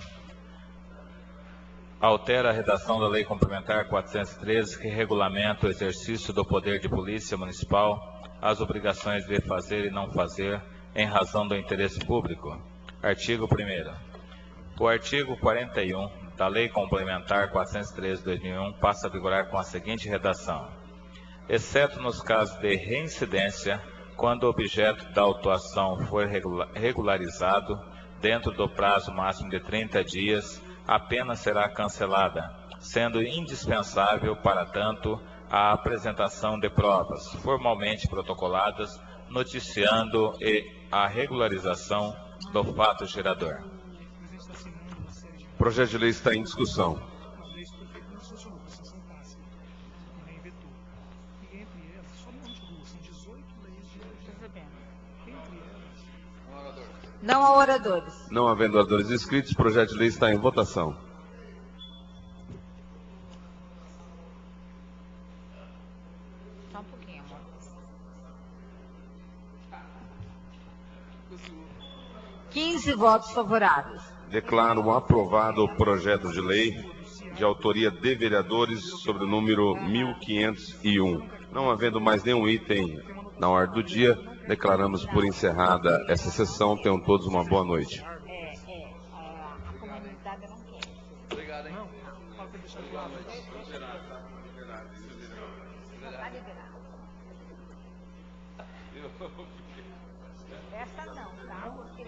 Altera a redação da Lei Complementar 413, que regulamenta o exercício do poder de polícia municipal, as obrigações de fazer e não fazer em razão do interesse público. Artigo 1º. O artigo 41 da Lei Complementar 413/2001 passa a vigorar com a seguinte redação: exceto nos casos de reincidência, quando o objeto da autuação for regularizado dentro do prazo máximo de 30 dias, a pena será cancelada, sendo indispensável, para tanto, a apresentação de provas formalmente protocoladas, noticiando a regularização do fato gerador. O projeto de lei está em discussão. Não há oradores. Não havendo oradores inscritos, o projeto de lei está em votação. Só um pouquinho, amor. Votos favoráveis. Declaro aprovado o projeto de lei de autoria de vereadores sobre o número 1501. Não havendo mais nenhum item na ordem do dia, declaramos por encerrada essa sessão. Tenham todos uma boa noite. A comunidade não quer. Obrigado, hein? Essa não, tá? Porque...